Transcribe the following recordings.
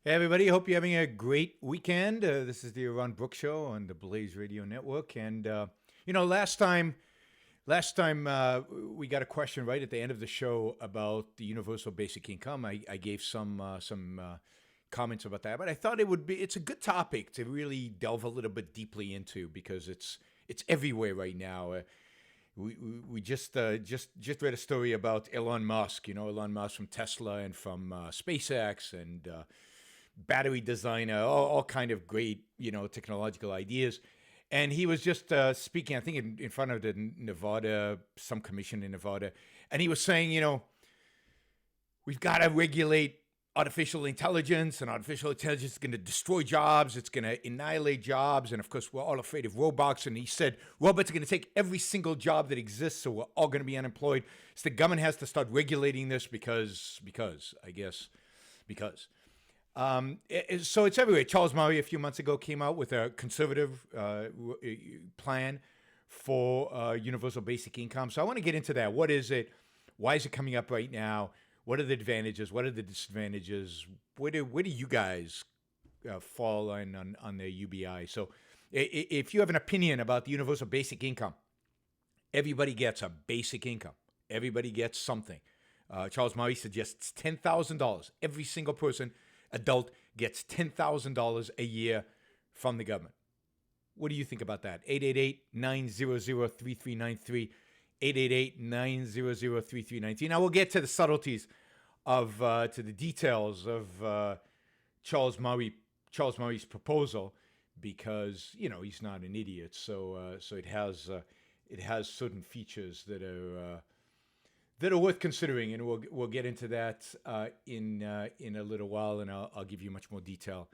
Hey everybody, hope you're having a great weekend. This is the Yaron Brook Show on the Blaze Radio Network. And last time we got a question right at the end of the show about the universal basic income. I gave some comments about that, but I thought it's a good topic to really delve a little bit deeply into because it's everywhere right now. We just read a story about Elon Musk. You know, Elon Musk from Tesla and from SpaceX and battery designer, all kind of great, technological ideas. And he was just speaking, I think, in front of the Nevada, some commission in Nevada. And he was saying, we've got to regulate artificial intelligence, and artificial intelligence is going to destroy jobs. It's going to annihilate jobs. And of course, we're all afraid of robots. And he said, robots are going to take every single job that exists. So we're all going to be unemployed. So the government has to start regulating this because. So it's everywhere. Charles Murray a few months ago came out with a conservative plan for universal basic income. So I want to get into that. What is it? Why is it coming up right now? What are the advantages? What are the disadvantages? Where do you guys fall on the UBI? So if you have an opinion about the universal basic income, everybody gets a basic income. Everybody gets something. Charles Murray suggests $10,000. Every single person, adult, gets $10,000 a year from the government. What do you think about that? 888-900-3393. 888-900-3393. Now we'll get to the subtleties to the details of Charles Murray's proposal because he's not an idiot. So it has certain features that are worth considering, and we'll get into that in a little while, and I'll give you much more detail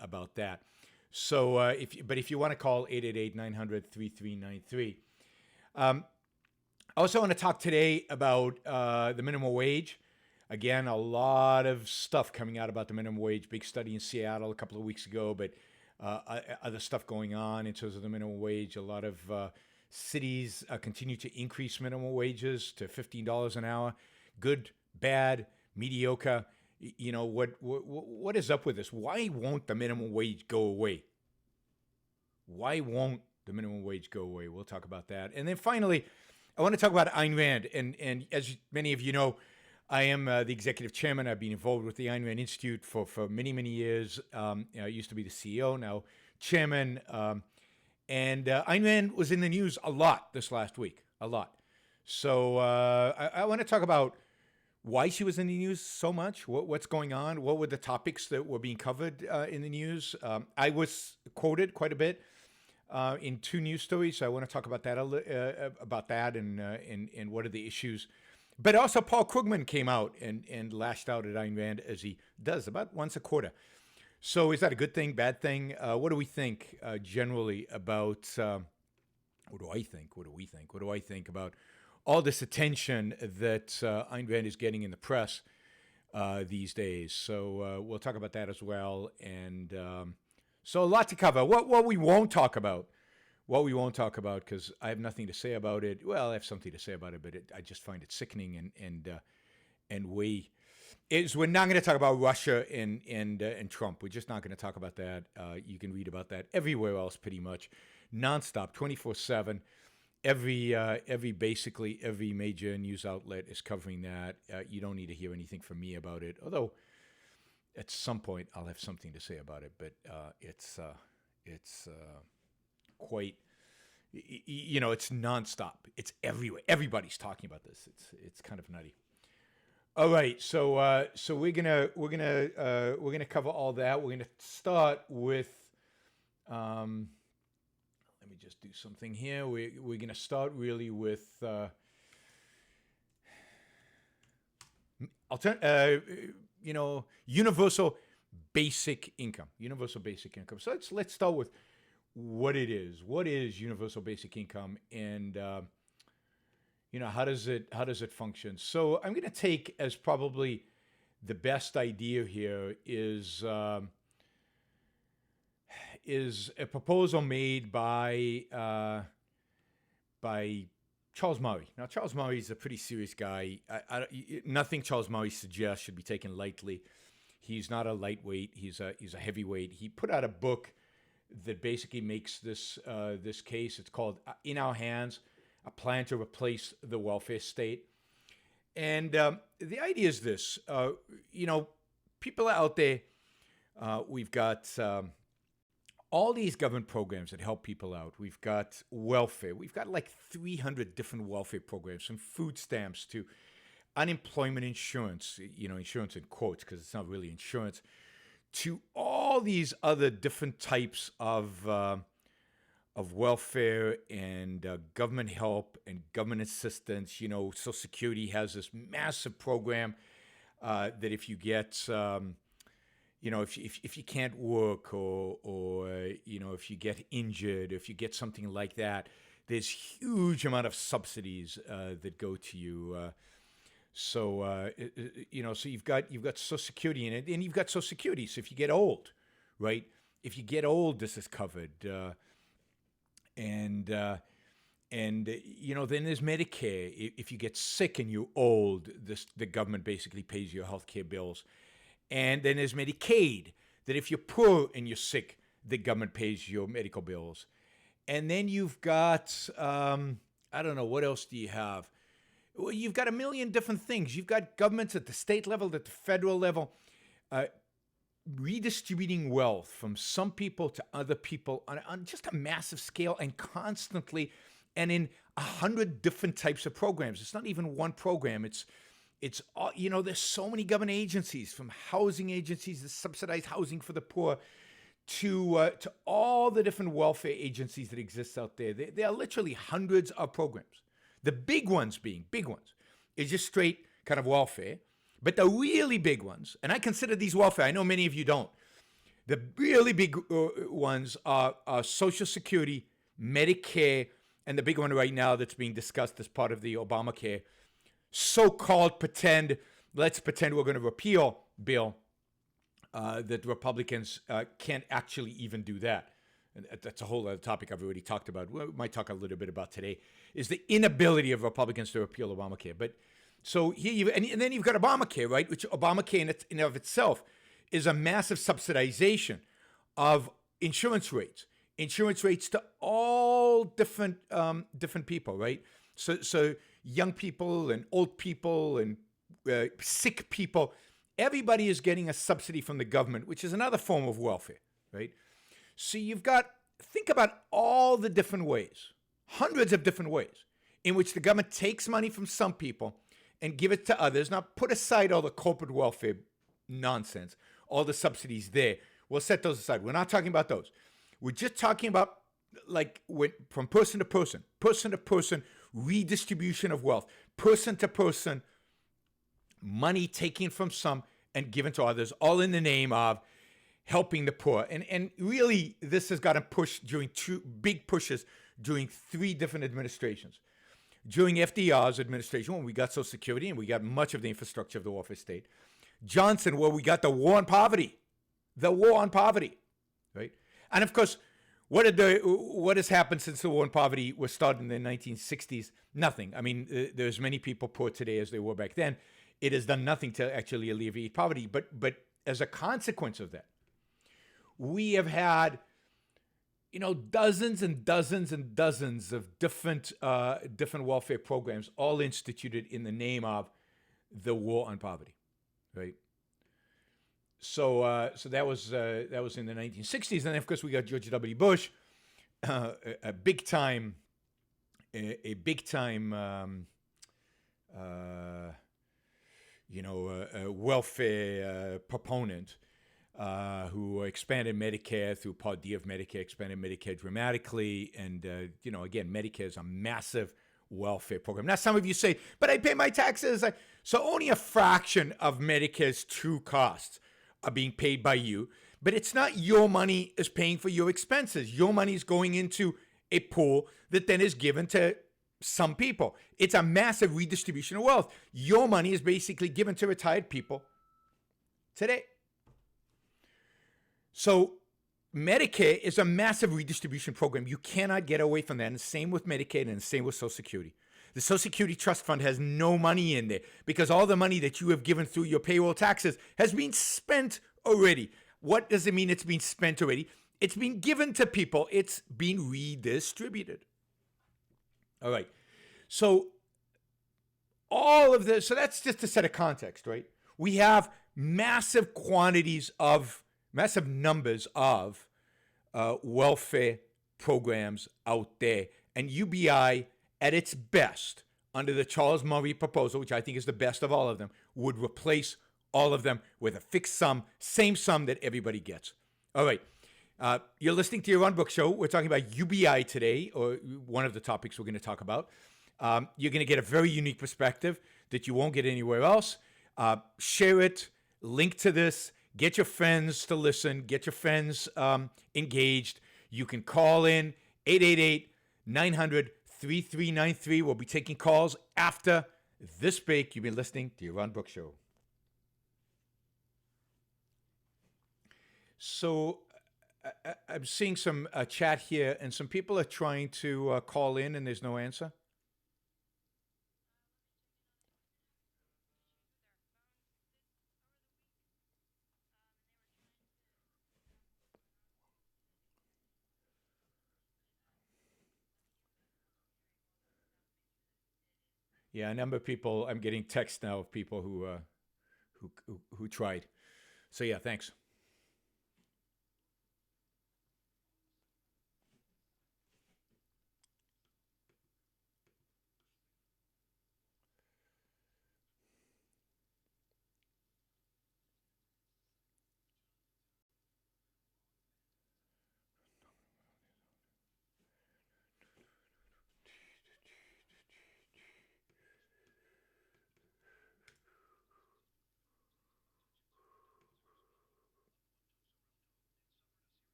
about that. So if you want to call 888-900-3393. I also want to talk today about the minimum wage. Again, a lot of stuff coming out about the minimum wage. Big study in Seattle a couple of weeks ago, but other stuff going on in terms of the minimum wage. A lot of cities continue to increase minimum wages to $15 an hour. Good, bad, mediocre. What is up with this? Why won't the minimum wage go away? Why won't the minimum wage go away? We'll talk about that. And then finally, I want to talk about Ayn Rand. And as many of you know, I am the executive chairman. I've been involved with the Ayn Rand Institute for many, many years. I used to be the CEO, now chairman. And Ayn Rand was in the news a lot this last week, a lot. So I want to talk about why she was in the news so much, what's going on, what were the topics that were being covered in the news. I was quoted quite a bit in two news stories, so I want to talk about that and what are the issues. But also Paul Krugman came out and lashed out at Ayn Rand, as he does about once a quarter. So is that a good thing, bad thing? What do we think generally about, what do I think? What do we think? What do I think about all this attention that Ayn Rand is getting in the press these days? So we'll talk about that as well. And so a lot to cover. What we won't talk about, because I have nothing to say about it. Well, I have something to say about it, but I just find it sickening and we're not going to talk about Russia and Trump. We're just not going to talk about that. You can read about that everywhere else, pretty much, nonstop, 24/7. Basically every major news outlet is covering that. You don't need to hear anything from me about it, although at some point I'll have something to say about it. But it's quite, it's nonstop. It's everywhere. Everybody's talking about this. It's kind of nutty. All right, so we're gonna cover all that. We're gonna start with. Let me just do something here. We're gonna start really with universal basic income. Universal basic income. So let's start with what it is. What is universal basic income, and how does it function? So I'm going to take as probably the best idea here is a proposal made by Charles Murray. Now, Charles Murray is a pretty serious guy. Nothing Charles Murray suggests should be taken lightly. He's not a lightweight. He's a heavyweight. He put out a book that basically makes this case. It's called "In Our Hands: A Plan to Replace the Welfare State." And the idea is this: people out there. We've got all these government programs that help people out. We've got welfare. We've got like 300 different welfare programs, from food stamps to unemployment insurance, insurance in quotes because it's not really insurance, to all these other different types of welfare and government help and government assistance. Social Security has this massive program that if you get if you can't work or if you get injured, if you get something like that, there's huge amount of subsidies that go to you. So you've got Social Security in it, and you've got Social Security. So if you get old, right? If you get old, this is covered. And then there's Medicare. If you get sick and you're old, the government basically pays your healthcare bills. And then there's Medicaid, that if you're poor and you're sick, the government pays your medical bills. And then you've got, I don't know, what else do you have? Well, you've got a million different things. You've got governments at the state level, at the federal level, redistributing wealth from some people to other people on just a massive scale and constantly, and in 100 different types of programs. It's not even one program. It's there's so many government agencies, from housing agencies that subsidize housing for the poor to all the different welfare agencies that exist out there. There are literally hundreds of programs. The big ones is just straight kind of welfare. But the really big ones, and I consider these welfare, I know many of you don't. The really big ones are Social Security, Medicare, and the big one right now that's being discussed as part of the Obamacare, so-called let's pretend we're going to repeal bill that Republicans can't actually even do that. And that's a whole other topic I've already talked about. We might talk a little bit about today, is the inability of Republicans to repeal Obamacare. But so here and then you've got Obamacare, right? Which Obamacare in and of itself is a massive subsidization of insurance rates to all different people, right? So young people and old people and sick people, everybody is getting a subsidy from the government, which is another form of welfare, right? So think about all the different ways, hundreds of different ways in which the government takes money from some people and give it to others. Now, put aside all the corporate welfare nonsense, all the subsidies there. We'll set those aside. We're not talking about those. We're just talking about from person to person, redistribution of wealth, person to person, money taken from some and given to others, all in the name of helping the poor. And really, this has gotten pushed during two big pushes during three different administrations. During FDR's administration, when we got Social Security and we got much of the infrastructure of the welfare state. Johnson, where we got the war on poverty, right? And of course, what has happened since the war on poverty was started in the 1960s? Nothing. I mean, there's many people poor today as they were back then. It has done nothing to actually alleviate poverty. But as a consequence of that, we have had, dozens and dozens and dozens of different welfare programs, all instituted in the name of the war on poverty, right? So that was in the 1960s, and then of course we got George W. Bush, a big time welfare proponent. Who expanded Medicare through Part D of Medicare, expanded Medicare dramatically. And, again, Medicare is a massive welfare program. Now, some of you say, but I pay my taxes. So only a fraction of Medicare's true costs are being paid by you. But it's not your money is paying for your expenses. Your money is going into a pool that then is given to some people. It's a massive redistribution of wealth. Your money is basically given to retired people today. So Medicare is a massive redistribution program. You cannot get away from that. And the same with Medicaid and the same with Social Security. The Social Security Trust Fund has no money in there because all the money that you have given through your payroll taxes has been spent already. What does it mean it's been spent already? It's been given to people. It's been redistributed. All right. So all of this, so that's just to set a context, right? We have massive numbers of welfare programs out there. And UBI, at its best, under the Charles Murray proposal, which I think is the best of all of them, would replace all of them with a fixed sum, same sum that everybody gets. All right. You're listening to Yaron Brook Show. We're talking about UBI today, or one of the topics we're going to talk about. You're going to get a very unique perspective that you won't get anywhere else. Share it, link to this, get your friends to listen, get your friends engaged. You can call in 888-900-3393. We'll be taking calls after this break. You've been listening to Yaron Brook Show. So I'm seeing some chat here, and some people are trying to call in, and there's no answer. Yeah, a number of people. I'm getting texts now of people who tried. So yeah, thanks.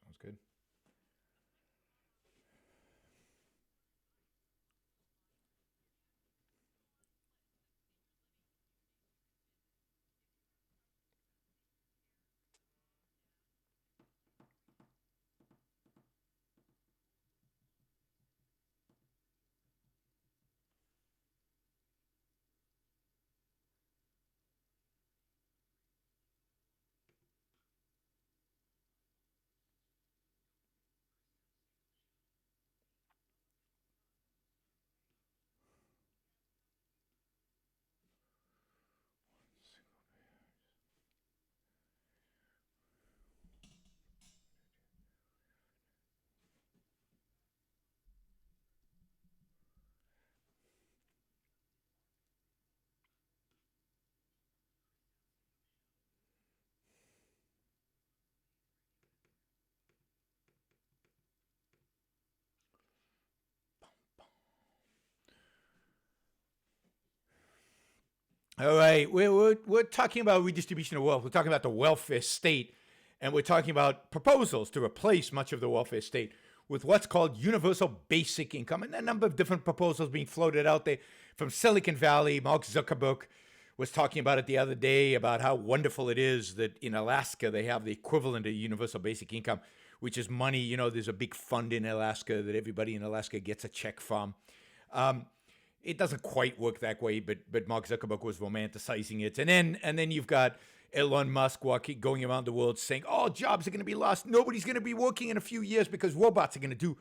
Sounds good. All right, we're talking about redistribution of wealth. We're talking about the welfare state, and we're talking about proposals to replace much of the welfare state with what's called universal basic income. And a number of different proposals being floated out there from Silicon Valley. Mark Zuckerberg was talking about it the other day about how wonderful it is that in Alaska they have the equivalent of universal basic income, which is money. You know, there's a big fund in Alaska that everybody in Alaska gets a check from. It doesn't quite work that way, but Mark Zuckerberg was romanticizing it. And then you've got Elon Musk going around the world saying, "Oh, jobs are going to be lost. Nobody's going to be working in a few years because robots are going to do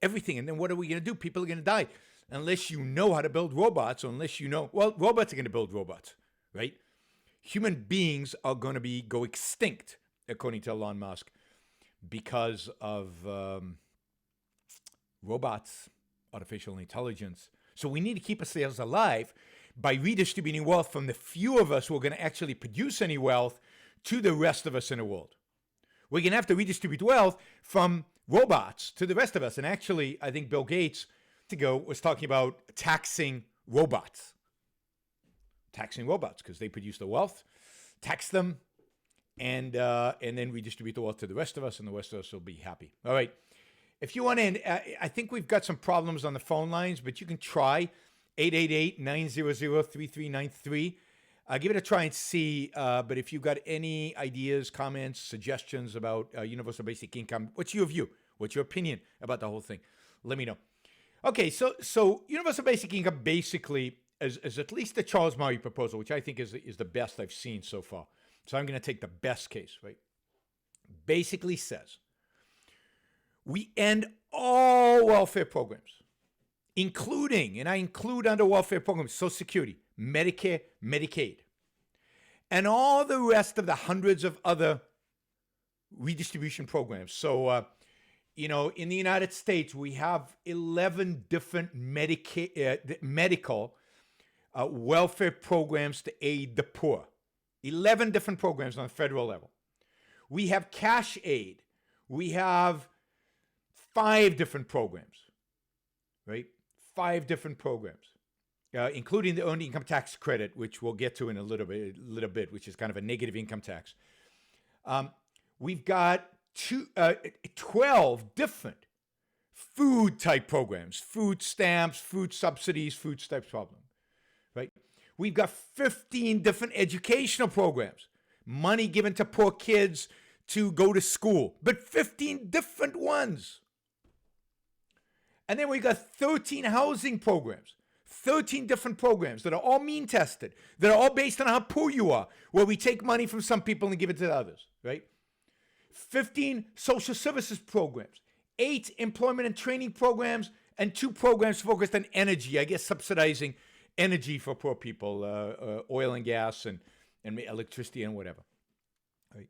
everything." And then what are we going to do? People are going to die unless you know how to build robots, or unless you know, well, robots are going to build robots, right? Human beings are going to go extinct, according to Elon Musk, because of robots, artificial intelligence. So we need to keep ourselves alive by redistributing wealth from the few of us who are going to actually produce any wealth to the rest of us in the world. We're going to have to redistribute wealth from robots to the rest of us. And actually, I think Bill Gates was talking about taxing robots. Taxing robots because they produce the wealth, tax them, and then redistribute the wealth to the rest of us, and the rest of us will be happy. All right. If you want to, I think we've got some problems on the phone lines, but you can try 888-900-3393. Give it a try and see. But if you've got any ideas, comments, suggestions about universal basic income, what's your view? What's your opinion about the whole thing? Let me know. Okay, so universal basic income basically is at least the Charles Murray proposal, which I think is the best I've seen so far. So I'm going to take the best case, right? Basically says, we end all welfare programs, including, and I include under welfare programs, Social Security, Medicare, Medicaid, and all the rest of the hundreds of other redistribution programs. So, in the United States, we have 11 different medical welfare programs to aid the poor. 11 different programs on the federal level. We have cash aid. We have 5 different programs, right? 5 different programs, including the earned income tax credit, which we'll get to in a little bit, which is kind of a negative income tax. We've got 12 different food type programs, food stamps, food subsidies, food stamps problem, right? We've got 15 different educational programs, money given to poor kids to go to school, but 15 different ones. And then we've got 13 housing programs, 13 different programs that are all mean tested, that are all based on how poor you are, where we take money from some people and give it to the others, right? 15 social services programs, 8 employment and training programs, and 2 programs focused on energy, I guess subsidizing energy for poor people, oil and gas and electricity and whatever. Right?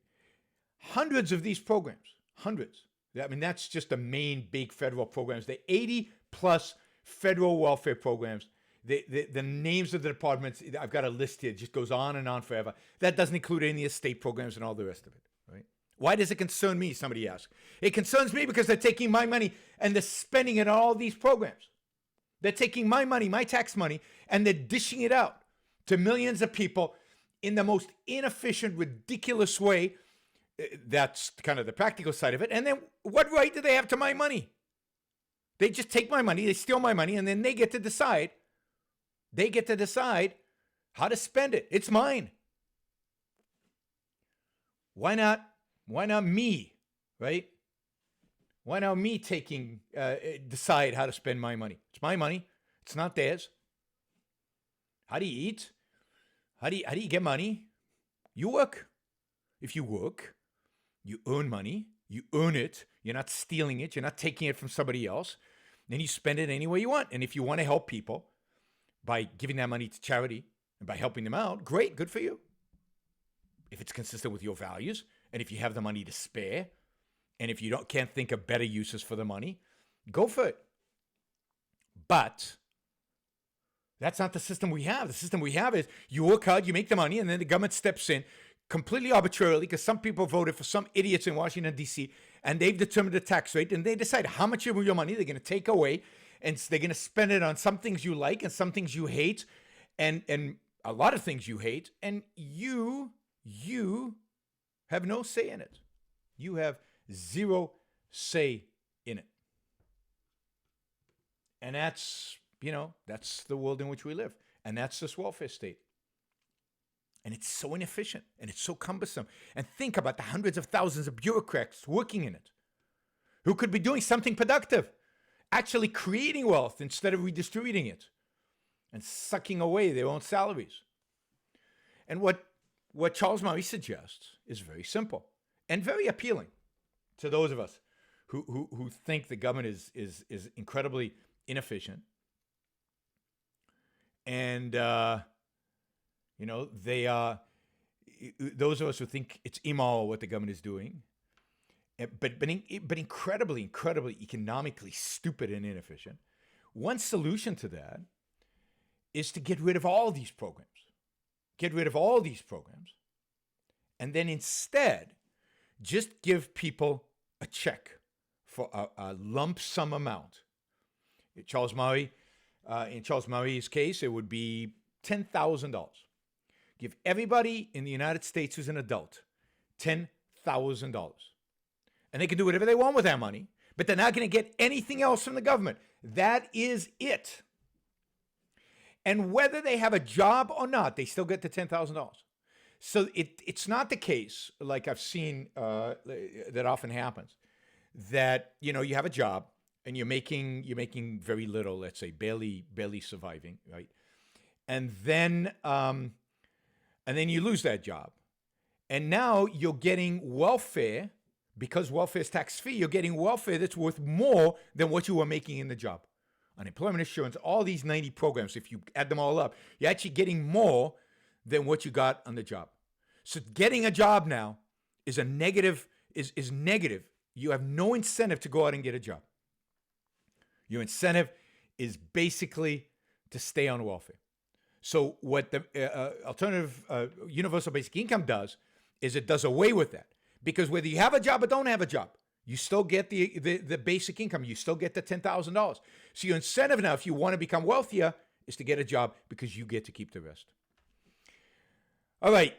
Hundreds of these programs, hundreds. I mean, that's just the main big federal programs. The 80 plus federal welfare programs. The names of the departments, I've got a list here. It just goes on and on forever. That doesn't include any of the state programs and all the rest of it, right? Why does it concern me, somebody asks? It concerns me because they're taking my money and they're spending it on all these programs. They're taking my money, my tax money, and they're dishing it out to millions of people in the most inefficient, ridiculous way. That's kind of the practical side of it. And then what right do they have to my money? They just take my money, they steal my money, and then they get to decide. They get to decide how to spend it. It's mine. Why not me, right? Why not me decide how to spend my money? It's my money. It's not theirs. How do you eat? How do you get money? You work. If you work, you earn money. You earn it. You're not stealing it. You're not taking it from somebody else. Then you spend it any way you want. And if you want to help people by giving that money to charity and by helping them out, great, good for you. If it's consistent with your values, and if you have the money to spare, and if you can't think of better uses for the money, go for it. But that's not the system we have. The system we have is you work hard, you make the money, and then the government steps in completely arbitrarily because some people voted for some idiots in Washington, D.C., and they've determined the tax rate, and they decide how much of your money they're going to take away, and they're going to spend it on some things you like and some things you hate, and a lot of things you hate, and you have no say in it. You have zero say in it. And that's, that's the world in which we live. And that's this welfare state. And it's so inefficient and it's so cumbersome. And think about the hundreds of thousands of bureaucrats working in it who could be doing something productive, actually creating wealth instead of redistributing it and sucking away their own salaries. And what Charles Murray suggests is very simple and very appealing to those of us who think the government is incredibly inefficient. And, they are, those of us who think it's immoral what the government is doing, but incredibly economically stupid and inefficient. One solution to that is to get rid of all these programs. Get rid of all these programs, and then instead just give people a check for a lump sum amount. In Charles Murray's case, it would be $10,000. Give everybody in the United States who's an adult $10,000. And they can do whatever they want with that money, but they're not going to get anything else from the government. That is it. And whether they have a job or not, they still get the $10,000. So it's not the case, like I've seen that often happens, that you have a job and you're making very little, let's say barely surviving, right? And then you lose that job, and now you're getting welfare because welfare is tax-free. You're getting welfare that's worth more than what you were making in the job. Unemployment insurance, all these 90 programs, if you add them all up, you're actually getting more than what you got on the job. So getting a job now is a negative, is negative. You have no incentive to go out and get a job. Your incentive is basically to stay on welfare. So what the alternative universal basic income does is it does away with that. Because whether you have a job or don't have a job, you still get the basic income. You still get the $10,000. So your incentive now, if you want to become wealthier, is to get a job because you get to keep the rest. All right.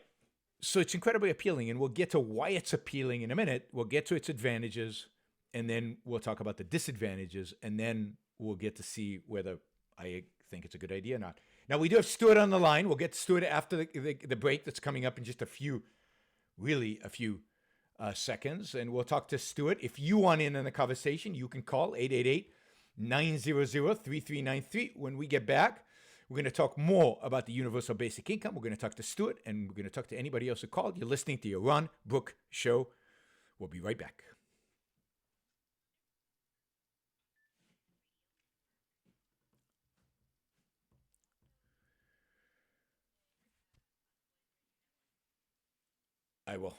So it's incredibly appealing, and we'll get to why it's appealing in a minute. We'll get to its advantages, and then we'll talk about the disadvantages, and then we'll get to see whether I think it's a good idea or not. Now, we do have Stuart on the line. We'll get to Stuart after the break that's coming up in just a few seconds, and we'll talk to Stuart. If you want in on the conversation, you can call 888-900-3393. When we get back, we're going to talk more about the universal basic income. We're going to talk to Stuart, and we're going to talk to anybody else who called. You're listening to your Yaron Brook Show. We'll be right back. I will.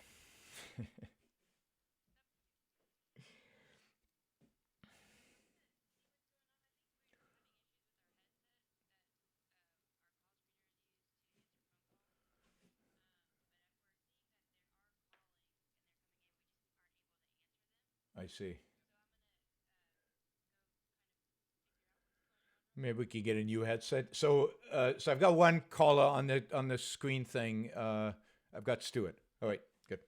I see. Maybe we could get a new headset. So I've got one caller on the screen thing. I've got Stuart. All right, good.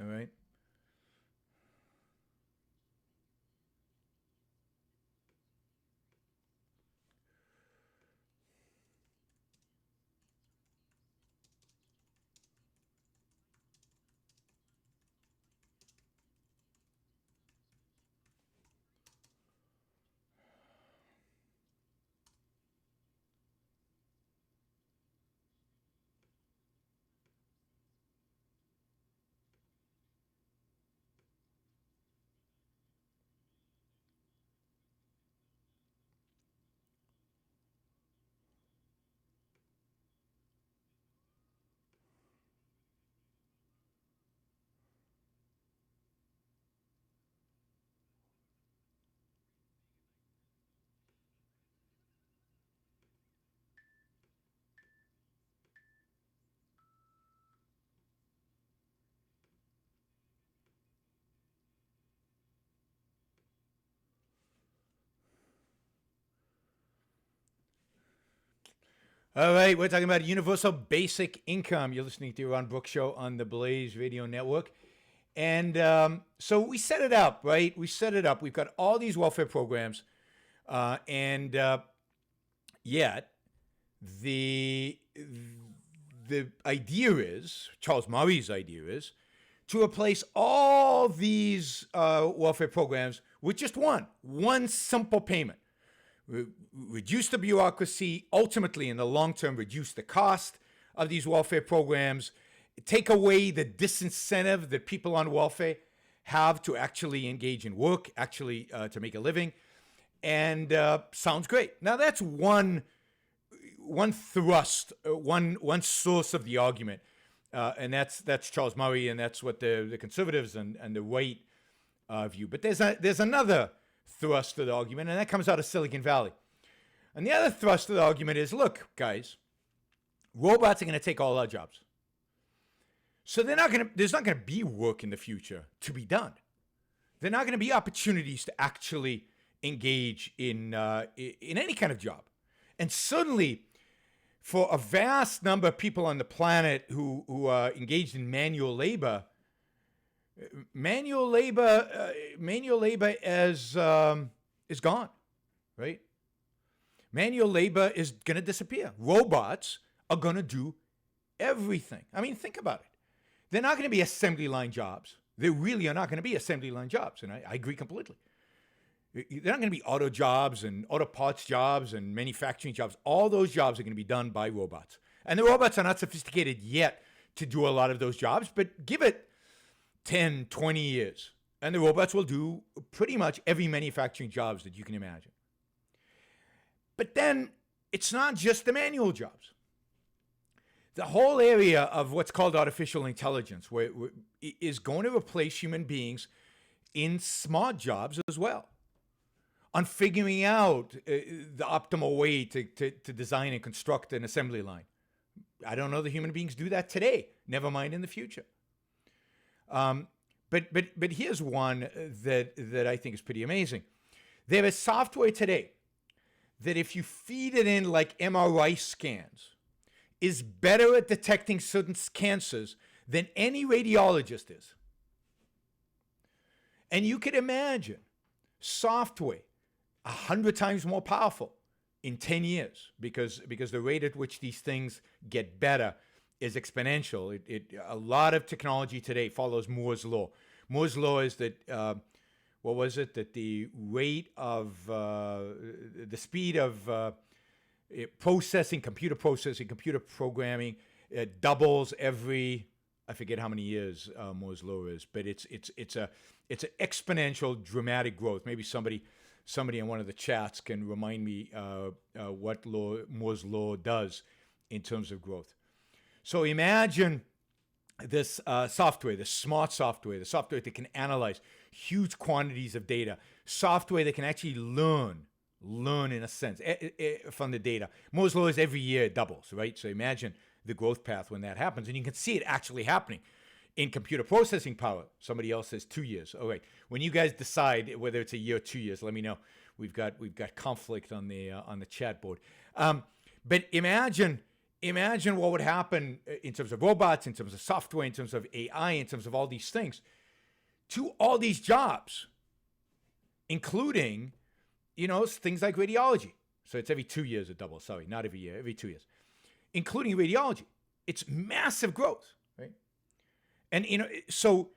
All right. All right, we're talking about universal basic income. You're listening to Yaron Brook Show on the Blaze Radio Network. And so we set it up, right? We set it up. We've got all these welfare programs. And yet, the idea is, Charles Murray's idea is, to replace all these welfare programs with just one simple payment. Reduce the bureaucracy, ultimately in the long term, reduce the cost of these welfare programs, take away the disincentive that people on welfare have to actually engage in work, actually to make a living. And sounds great. Now that's one thrust, one source of the argument. And that's Charles Murray, and that's what the conservatives and the right view. But there's another thrust of the argument, and that comes out of Silicon Valley. And the other thrust of the argument is, look, guys, robots are going to take all our jobs. So there's not going to be work in the future to be done. There are not going to be opportunities to actually engage in any kind of job. And suddenly, for a vast number of people on the planet who are engaged in manual labor is gone, right? Manual labor is going to disappear. Robots are going to do everything. I mean, think about it. They're not going to be assembly line jobs. They really are not going to be assembly line jobs, and I agree completely. They're not going to be auto jobs and auto parts jobs and manufacturing jobs. All those jobs are going to be done by robots. And the robots are not sophisticated yet to do a lot of those jobs, but give it 10, 20 years, and the robots will do pretty much every manufacturing jobs that you can imagine. But then it's not just the manual jobs. The whole area of what's called artificial intelligence is going to replace human beings in smart jobs as well, on figuring out the optimal way to design and construct an assembly line. I don't know that human beings do that today, never mind in the future. But here's one that I think is pretty amazing. There is software today that if you feed it in like MRI scans, is better at detecting certain cancers than any radiologist is. And you could imagine software 100 times more powerful in 10 years because the rate at which these things get better is exponential. A lot of technology today follows Moore's law. Moore's law is that, that the rate of, the speed of computer processing, computer programming, doubles every, I forget how many years Moore's law is, but it's an exponential, dramatic growth. Maybe somebody in one of the chats can remind me what Moore's law does in terms of growth. So imagine this software, the smart software, the software that can analyze huge quantities of data, software that can actually learn in a sense from the data. Moore's law is every year it doubles, right? So imagine the growth path when that happens, and you can see it actually happening in computer processing power. Somebody else says 2 years. All right, when you guys decide whether it's a year or 2 years, let me know. We've got conflict on the chat board. But imagine imagine what would happen in terms of robots, in terms of software, in terms of AI, in terms of all these things, to all these jobs, including, things like radiology. So it's every 2 years a double, sorry, not every year, every 2 years, including radiology. It's massive growth, right? And, so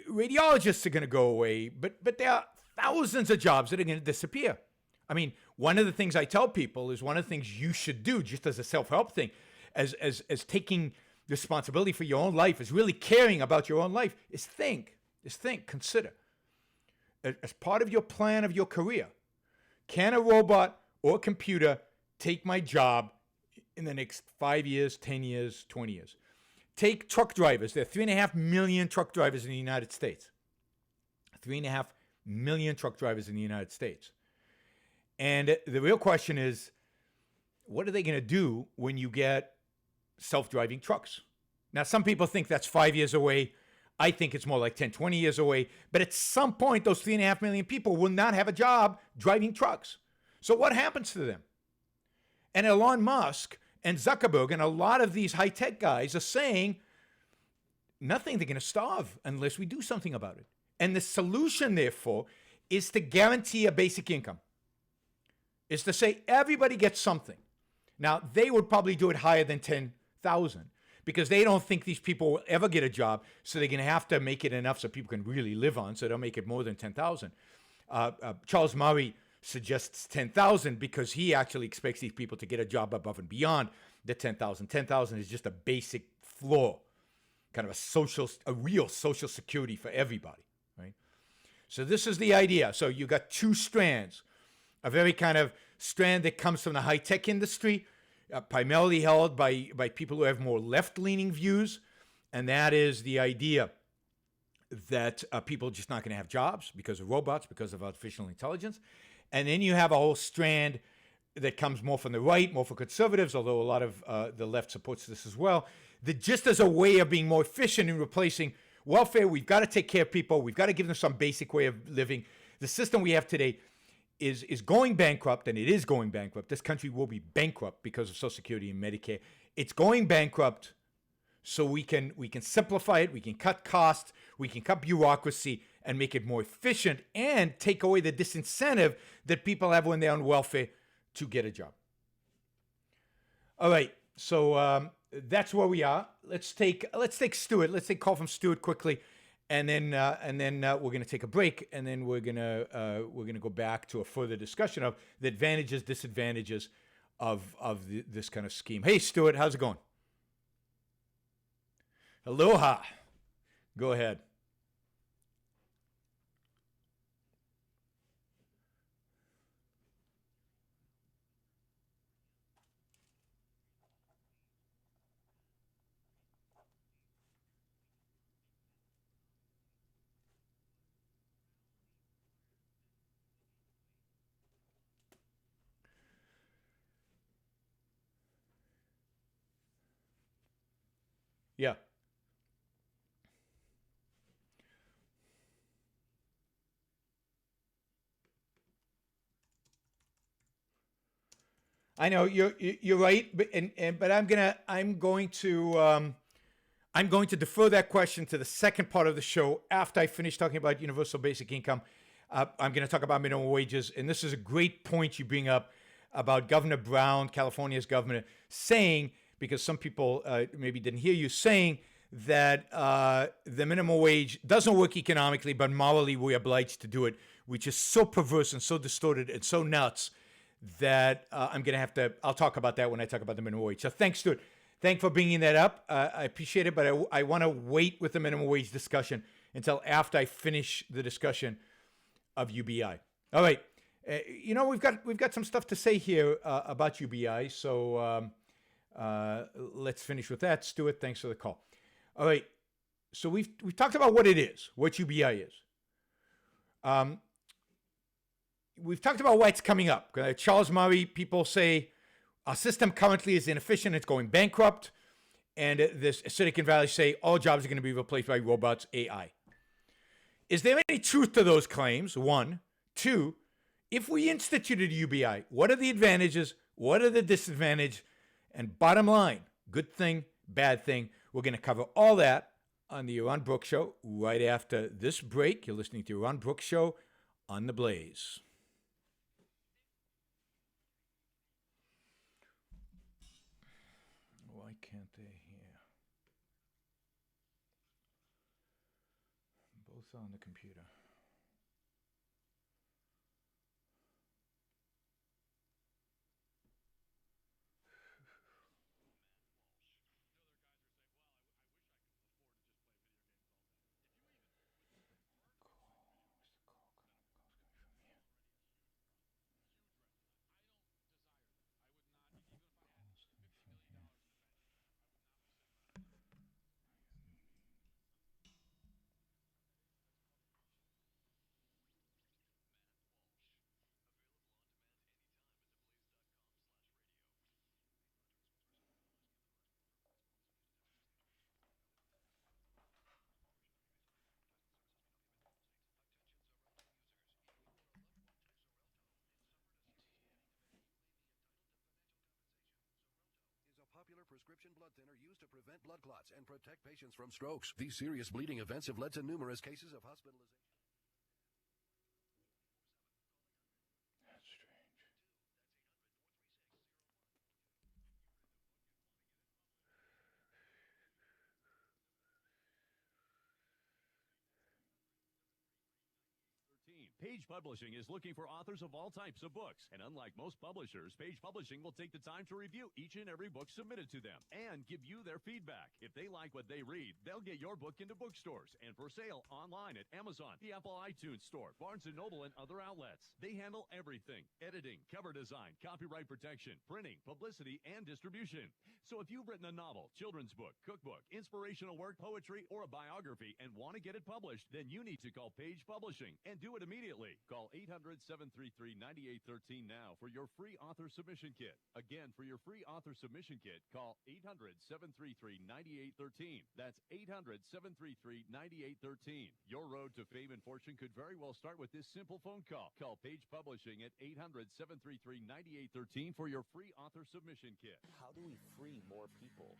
radiologists are going to go away, but there are thousands of jobs that are going to disappear. I mean, one of the things I tell people is one of the things you should do just as a self-help thing, as taking responsibility for your own life, is really caring about your own life, is think, consider. As part of your plan of your career, can a robot or a computer take my job in the next 5 years, 10 years, 20 years? Take truck drivers. There are 3.5 million truck drivers in the United States. 3.5 million truck drivers in the United States. And the real question is, what are they going to do when you get self-driving trucks? Now, some people think that's 5 years away. I think it's more like 10, 20 years away. But at some point, those 3.5 million people will not have a job driving trucks. So what happens to them? And Elon Musk and Zuckerberg and a lot of these high-tech guys are saying, nothing, they're going to starve unless we do something about it. And the solution, therefore, is to guarantee a basic income. Is to say everybody gets something. Now, they would probably do it higher than 10,000 because they don't think these people will ever get a job, so they're going to have to make it enough so people can really live on, so they'll make it more than 10,000. Charles Murray suggests 10,000 because he actually expects these people to get a job above and beyond the 10,000. 10,000 is just a basic floor, kind of a real social security for everybody, right? So this is the idea. So you got two strands. A very kind of strand that comes from the high-tech industry, primarily held by people who have more left-leaning views, and that is the idea that people are just not going to have jobs because of robots, because of artificial intelligence. And then you have a whole strand that comes more from the right, more for conservatives, although a lot of the left supports this as well, that just as a way of being more efficient in replacing welfare, we've got to take care of people, we've got to give them some basic way of living. The system we have today is going bankrupt, and it is going bankrupt. This country will be bankrupt because of Social Security and Medicare. It's going bankrupt so we can simplify it, we can cut costs, we can cut bureaucracy and make it more efficient and take away the disincentive that people have when they're on welfare to get a job. All right, so that's where we are. Let's take Stuart. Let's take a call from Stuart quickly. And then we're going to take a break, and then we're going to go back to a further discussion of the advantages, disadvantages of this kind of scheme. Hey, Stuart, how's it going? Aloha. Go ahead. Yeah. I know you're right, but I'm going to defer that question to the second part of the show after I finish talking about universal basic income. I'm going to talk about minimum wages, and this is a great point you bring up about Governor Brown, California's governor, saying, because some people maybe didn't hear you, saying that the minimum wage doesn't work economically, but morally we're obliged to do it, which is so perverse and so distorted and so nuts that I'll talk about that when I talk about the minimum wage. So thanks, Stuart. Thanks for bringing that up. I appreciate it, but I want to wait with the minimum wage discussion until after I finish the discussion of UBI. All right. We've got some stuff to say here about UBI, so let's finish with that. Stuart, thanks for the call. All right. So we've talked about what it is, what UBI is. We've talked about why it's coming up. Charles Murray, people say our system currently is inefficient, it's going bankrupt, and this Silicon Valley say all jobs are going to be replaced by robots, AI. Is there any truth to those claims? One. Two, if we instituted UBI, what are the advantages? What are the disadvantages? And bottom line, good thing, bad thing, we're going to cover all that on the Yaron Brook Show right after this break. You're listening to Yaron Brook Show on The Blaze. Why can't they hear? Both on the computer. Popular prescription blood thinner used to prevent blood clots and protect patients from strokes. These serious bleeding events have led to numerous cases of hospitalization. That's strange. Page Publishing is looking for authors of all types of books. And unlike most publishers, Page Publishing will take the time to review each and every book submitted to them and give you their feedback. If they like what they read, they'll get your book into bookstores and for sale online at Amazon, the Apple iTunes Store, Barnes & Noble, and other outlets. They handle everything: editing, cover design, copyright protection, printing, publicity, and distribution. So if you've written a novel, children's book, cookbook, inspirational work, poetry, or a biography and want to get it published, then you need to call Page Publishing and do it immediately. Call 800-733-9813 now for your free author submission kit. Again, for your free author submission kit, call 800-733-9813. That's 800-733-9813. Your road to fame and fortune could very well start with this simple phone call. Call Page Publishing at 800-733-9813 for your free author submission kit. How do we free more people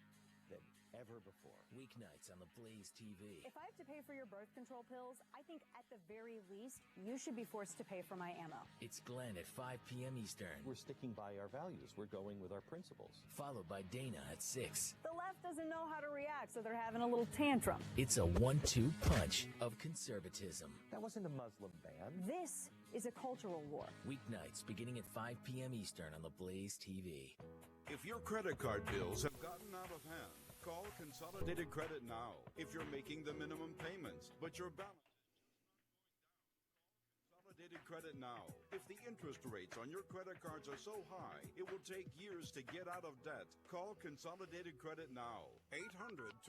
than ever before? Weeknights on the Blaze TV. If I have to pay for your birth control pills, I think at the very least, you should be forced to pay for my ammo. It's Glenn at 5 p.m. Eastern. We're sticking by our values. We're going with our principles. Followed by Dana at 6. The left doesn't know how to react, so they're having a little tantrum. It's a 1-2 punch of conservatism. That wasn't a Muslim ban. This is a cultural war. Weeknights beginning at 5 p.m. Eastern on the Blaze TV. If your credit card bills have gotten out of hand, call Consolidated Credit now. If you're making the minimum payments, but your balance Consolidated Credit now. If the interest rates on your credit cards are so high, it will take years to get out of debt. Call Consolidated Credit now.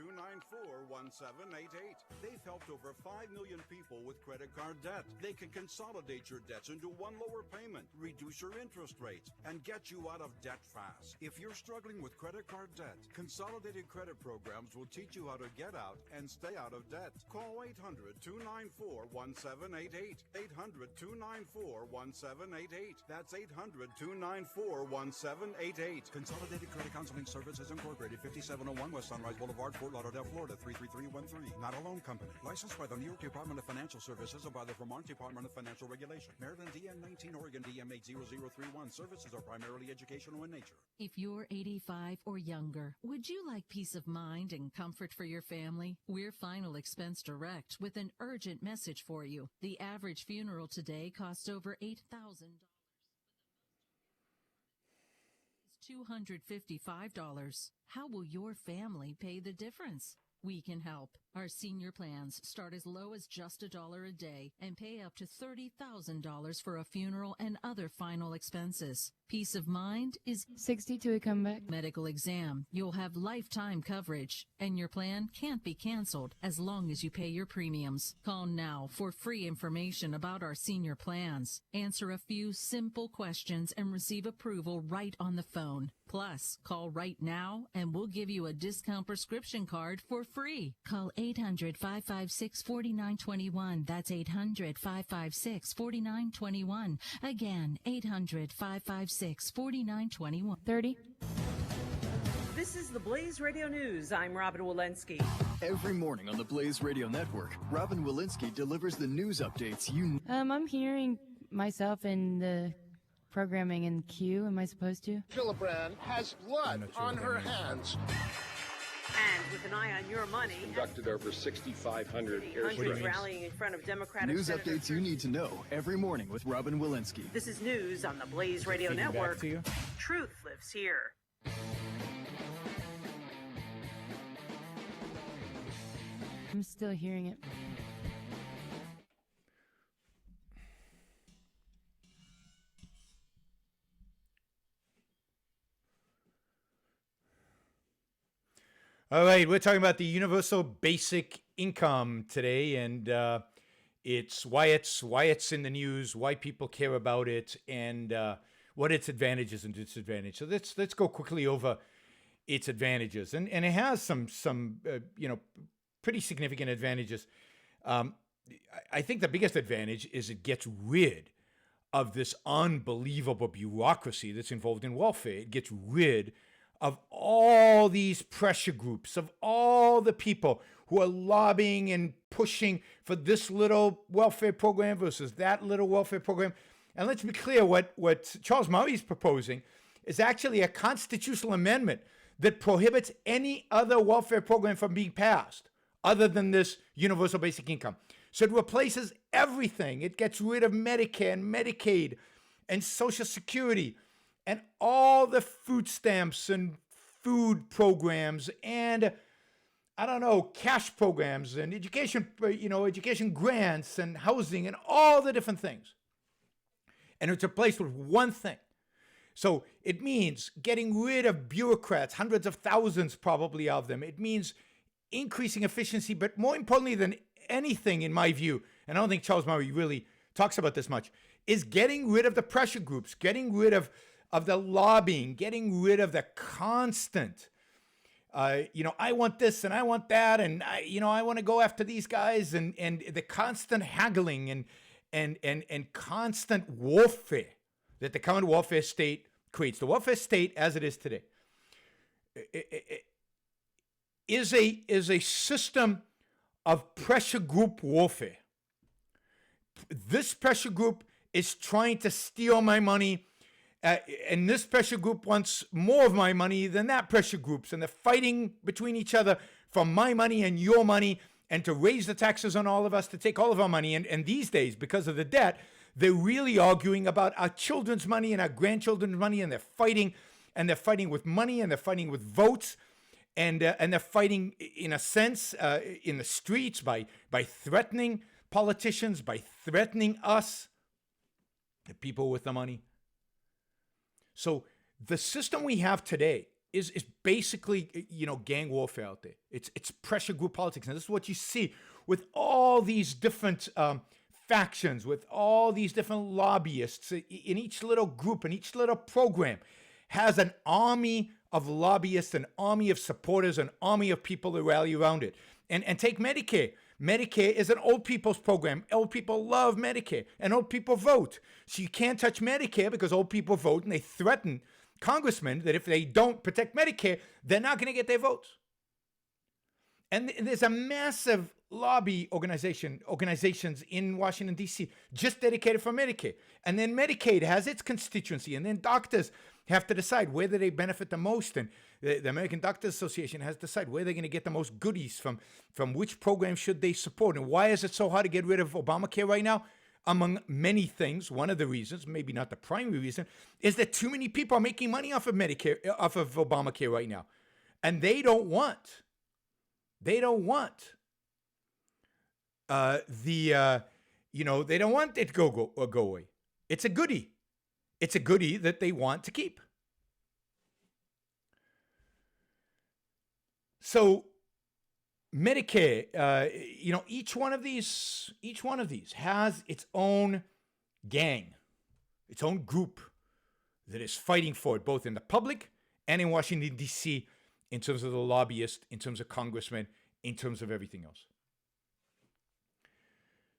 800-294-1788. They've helped over 5 million people with credit card debt. They can consolidate your debts into one lower payment, reduce your interest rates, and get you out of debt fast. If you're struggling with credit card debt, Consolidated Credit Programs will teach you how to get out and stay out of debt. Call 800-294-1788. 800-294-1788. That's 800-294-1788. Consolidated Credit Counseling Services Incorporated, 5701 West Sunrise Boulevard, Fort Lauderdale, Florida, 33313. Not a loan company. Licensed by the New York Department of Financial Services and by the Vermont Department of Financial Regulation. Maryland DM 19, Oregon DM 80031. Services are primarily educational in nature. If you're 85 or younger, would you like peace of mind and comfort for your family? We're Final Expense Direct with an urgent message for you. The average funeral today costs over $8,000. $255. How will your family pay the difference? We can help. Our senior plans start as low as just $1 a day and pay up to $30,000 for a funeral and other final expenses. Peace of mind is 62 a comeback. medical exam. You'll have lifetime coverage, and your plan can't be canceled as long as you pay your premiums. Call now for free information about our senior plans. Answer a few simple questions and receive approval right on the phone. Plus, call right now and we'll give you a discount prescription card for free. Call 800-556-4921. That's 800-556-4921. Again, 800-556-4921. 30. This is the Blaze Radio News. I'm Robin Walensky. Every morning on the Blaze Radio Network, Robin Walensky delivers the news updates you... I'm hearing myself in the programming in queue. Am I supposed to? Gillibrand has blood on her hands. And with an eye on your money, conducted over 6,500 hundreds rallying in front of Democratic news updates you need to know every morning with Robin Walensky. This is news on the Blaze Radio Network. Truth lives here. I'm still hearing it. All right, we're talking about the universal basic income today, and it's why it's in the news, why people care about it, and what its advantages and disadvantages. So let's go quickly over its advantages, and it has some pretty significant advantages. I think the biggest advantage is it gets rid of this unbelievable bureaucracy that's involved in welfare. It gets rid of all these pressure groups, of all the people who are lobbying and pushing for this little welfare program versus that little welfare program. And let's be clear, what Charles Murray is proposing is actually a constitutional amendment that prohibits any other welfare program from being passed other than this universal basic income. So it replaces everything. It gets rid of Medicare and Medicaid and Social Security and all the food stamps and food programs and, cash programs and education, education grants and housing and all the different things. And it's replaced with one thing. So it means getting rid of bureaucrats, hundreds of thousands probably of them. It means increasing efficiency, but more importantly than anything, in my view, and I don't think Charles Murray really talks about this much, is getting rid of the pressure groups, getting rid of the lobbying, getting rid of the constant, I want this and I want that, and I want to go after these guys, and the constant haggling and constant warfare that the current welfare state creates. The welfare state, as it is today, is a system of pressure group warfare. This pressure group is trying to steal my money. And this pressure group wants more of my money than that pressure group's. And they're fighting between each other for my money and your money, and to raise the taxes on all of us, to take all of our money. And these days, because of the debt, they're really arguing about our children's money and our grandchildren's money. And they're fighting with money, and they're fighting with votes. And they're fighting, in a sense, in the streets by threatening politicians, by threatening us, the people with the money. So the system we have today is basically, gang warfare out there. It's pressure group politics. And this is what you see with all these different factions, with all these different lobbyists. In each little group, in each little program, has an army of lobbyists, an army of supporters, an army of people that rally around it. And take Medicare. Medicare is an old people's program. Old people love Medicare, and old people vote. So you can't touch Medicare because old people vote, and they threaten congressmen that if they don't protect Medicare, they're not going to get their votes. And there's a massive lobby organizations in Washington, D.C., just dedicated for Medicare. And then Medicaid has its constituency, and then doctors have to decide whether they benefit the most. And the American Doctors Association has to decide where they're going to get the most goodies from which program should they support. And why is it so hard to get rid of Obamacare right now? Among many things, one of the reasons, maybe not the primary reason, is that too many people are making money off of Obamacare right now. And they don't want they don't want it to go away. It's a goodie. It's a goodie that they want to keep. So Medicare, each one of these has its own gang, its own group that is fighting for it, both in the public and in Washington, D.C., in terms of the lobbyists, in terms of congressmen, in terms of everything else.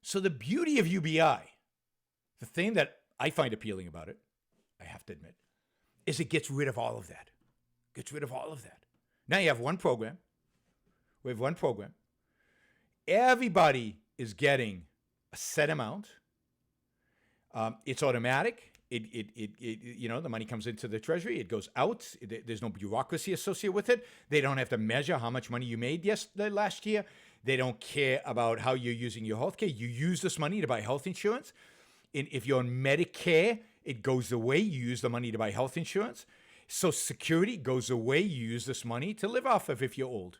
So the beauty of UBI, the thing that I find appealing about it, I have to admit, is it gets rid of all of that. Gets rid of all of that. Now you have one program. We have one program. Everybody is getting a set amount. It's automatic. The money comes into the treasury. It goes out. There's no bureaucracy associated with it. They don't have to measure how much money you made last year. They don't care about how you're using your health care. You use this money to buy health insurance. And if you're on Medicare, it goes away. You use the money to buy health insurance. Social Security goes away. You use this money to live off of if you're old.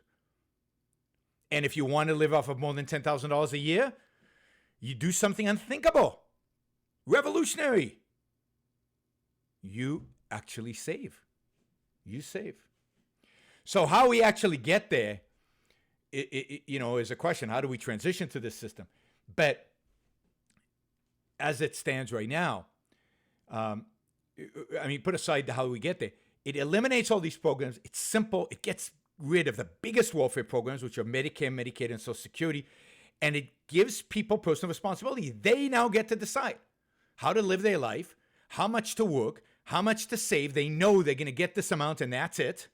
And if you want to live off of more than $10,000 a year, you do something unthinkable, revolutionary. You actually save. You save. So how we actually get there, is a question. How do we transition to this system? But as it stands right now, put aside how we get there. It eliminates all these programs. It's simple. It gets rid of the biggest welfare programs, which are Medicare, Medicaid, and Social Security. And it gives people personal responsibility. They now get to decide how to live their life, how much to work, how much to save. They know they're going to get this amount and that's it.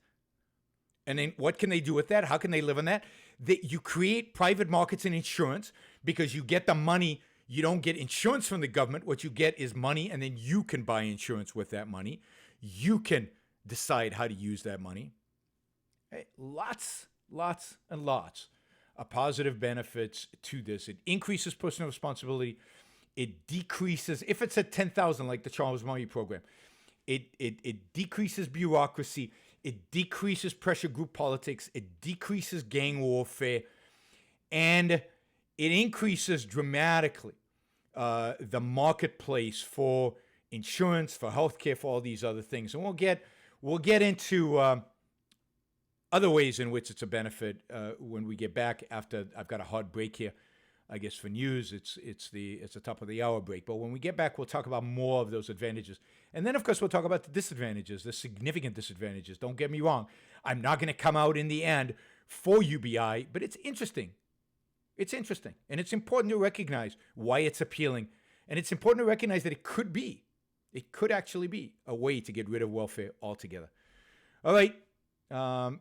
And then what can they do with that? How can they live on that? You create private markets in insurance because you get the money. You don't get insurance from the government. What you get is money, and then you can buy insurance with that money. You can decide how to use that money. Hey, lots and lots of positive benefits to this. It increases personal responsibility. It decreases, if it's at 10,000 like the Charles Murray program, it decreases bureaucracy. It decreases pressure group politics. It decreases gang warfare. And it increases dramatically the marketplace for insurance, for healthcare, for all these other things. And we'll get into other ways in which it's a benefit when we get back after I've got a hard break here. I guess for news, it's the top of the hour break. But when we get back, we'll talk about more of those advantages. And then, of course, we'll talk about the disadvantages, the significant disadvantages. Don't get me wrong. I'm not going to come out in the end for UBI, but it's interesting. It's interesting. And it's important to recognize why it's appealing. And it's important to recognize that it could actually be a way to get rid of welfare altogether. All right.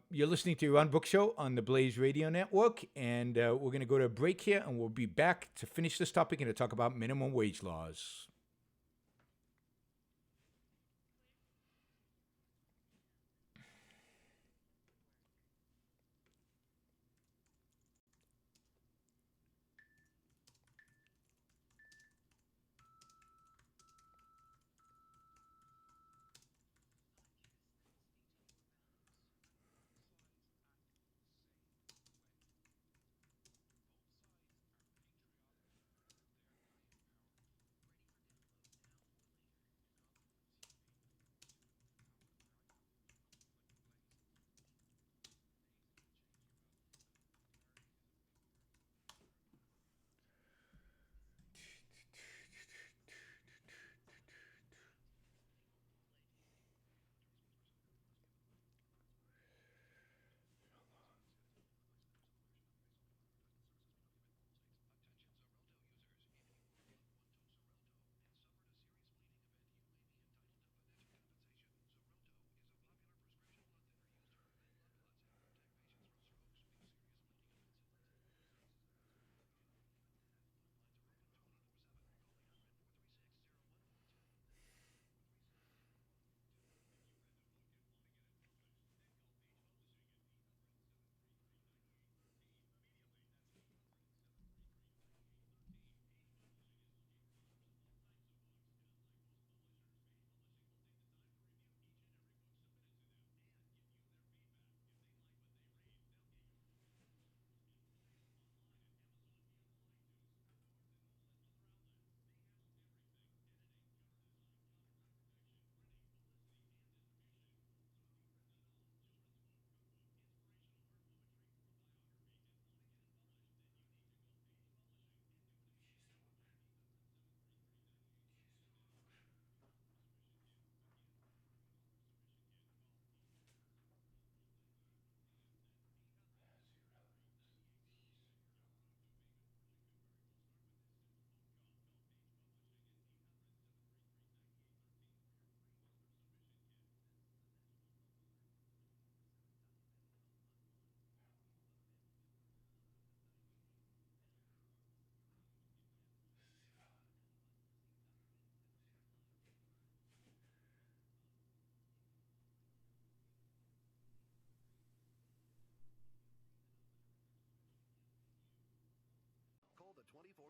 You're listening to Yaron Brook Show on the Blaze Radio Network, and we're going to go to a break here, and we'll be back to finish this topic and to talk about minimum wage laws.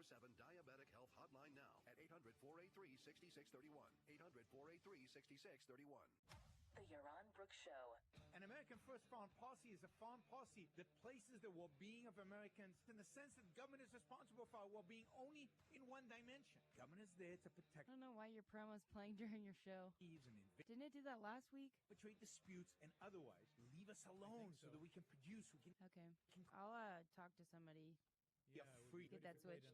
24/7 diabetic health hotline now at 800-483-6631. 800-483-6631. The Yaron Brook Show. An American First Foreign Policy is a foreign policy that places the well-being of Americans in the sense that government is responsible for our well-being only in one dimension. Government is there to protect. I don't know why your promo's playing during your show. Didn't it do that last week? Trade disputes and otherwise leave us alone so that we can produce. Okay. I'll talk to somebody. Yeah, free. Get that switched.